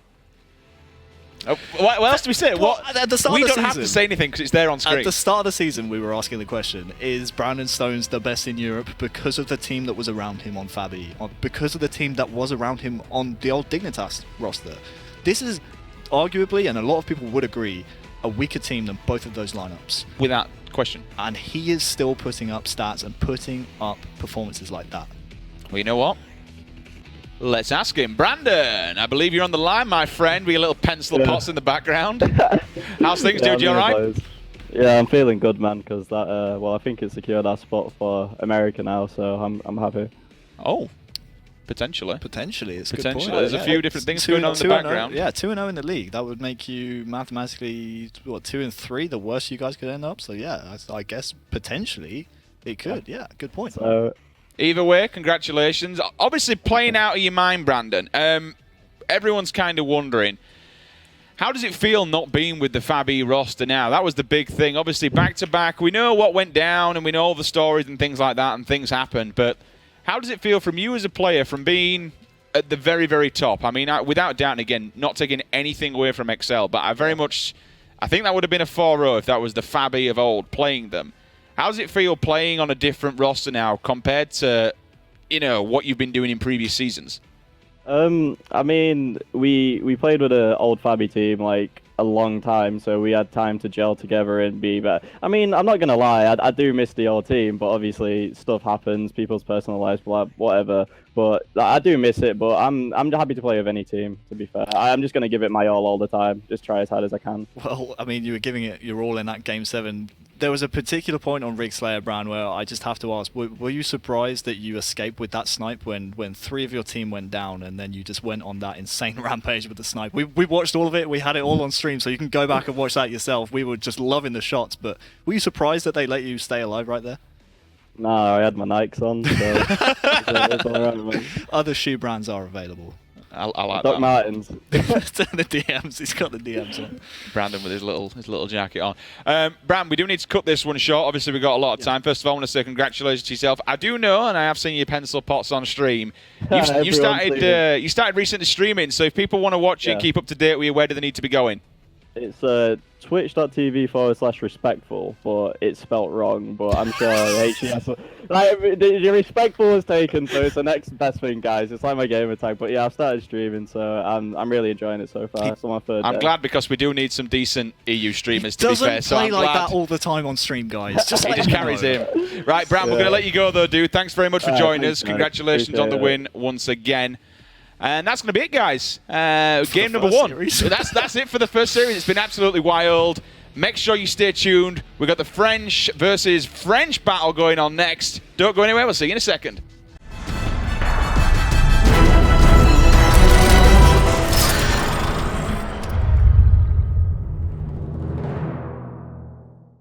What else do we say? At the start we of the don't have to say anything because it's there on screen. At the start of the season, we were asking the question, is Brandon Stones the best in Europe because of the team that was around him on Fabi, or because of the team that was around him on the old Dignitas roster? This is arguably, and a lot of people would agree, a weaker team than both of those lineups. Without question. And he is still putting up stats and putting up performances like that. Well, you know what? Let's ask him. Brandon, I believe you're on the line, my friend. We got little pencil pots in the background. How's things, dude? You all right? Yeah, I'm feeling good, man, because that, well, I think it secured our spot for America now, so I'm happy. Oh, potentially. Potentially, it's a good Potentially. point. There's a few different things going on in the background. Yeah, 2-0 in the league. That would make you mathematically, what, 2-3, the worst you guys could end up. So yeah, I guess potentially it could. Yeah, good point. So, either way, congratulations. Obviously playing out of your mind, Brandon. Everyone's kind of wondering, how does it feel not being with the Fabi roster now? That was the big thing. Obviously, back-to-back, we know what went down and we know all the stories and things like that and things happened, but how does it feel from you as a player from being at the very, very top? I mean, without doubt, and again, not taking anything away from Excel, but I think that would have been a 4-0 if that was the Fabi of old playing them. How does it feel playing on a different roster now compared to, you know, what you've been doing in previous seasons? I mean, we played with an old Fabi team like a long time, so we had time to gel together and be better. I mean, I'm not gonna lie, I do miss the old team, but obviously stuff happens, people's personal lives, whatever. But I do miss it. But I'm happy to play with any team. To be fair, I'm just gonna give it my all the time, just try as hard as I can. Well, I mean, you were giving it your all in that Game 7. There was a particular point on Rig Slayer, Brown, where I just have to ask, were you surprised that you escaped with that snipe when 3 of your team went down and then you just went on that insane rampage with the snipe? We watched all of it. We had it all on stream, so you can go back and watch that yourself. We were just loving the shots, but were you surprised that they let you stay alive right there? No, I had my Nikes on, so it's all right, man. Other shoe brands are available. I like Doc that. Martens. The DMs, he's got the DMs on. Brandon with his little jacket on. Brandon, we do need to cut this one short. Obviously, we've got a lot of time. First of all, I want to say congratulations to yourself. I do know, and I have seen your pencil pots on stream. You started recently streaming, so if people want to watch it, keep up to date with you, where do they need to be going? It's twitch.tv/respectful, but it's spelt wrong. But I'm sure HCS. Like, the respectful is taken, so it's the next best thing, guys. It's like my gamer tag. But yeah, I've started streaming, so I'm really enjoying it so far. It's on my third day. I'm glad because we do need some decent EU streamers. He to be fair, doesn't so play I'm like glad. that all the time on stream, guys. He just carries him. Right, Brad, we're going to let you go though, dude. Thanks very much for joining us. Congratulations on the win once again. And that's going to be it, guys. Game number 1. That's it for the first series. It's been absolutely wild. Make sure you stay tuned. We've got the French versus French battle going on next. Don't go anywhere. We'll see you in a second.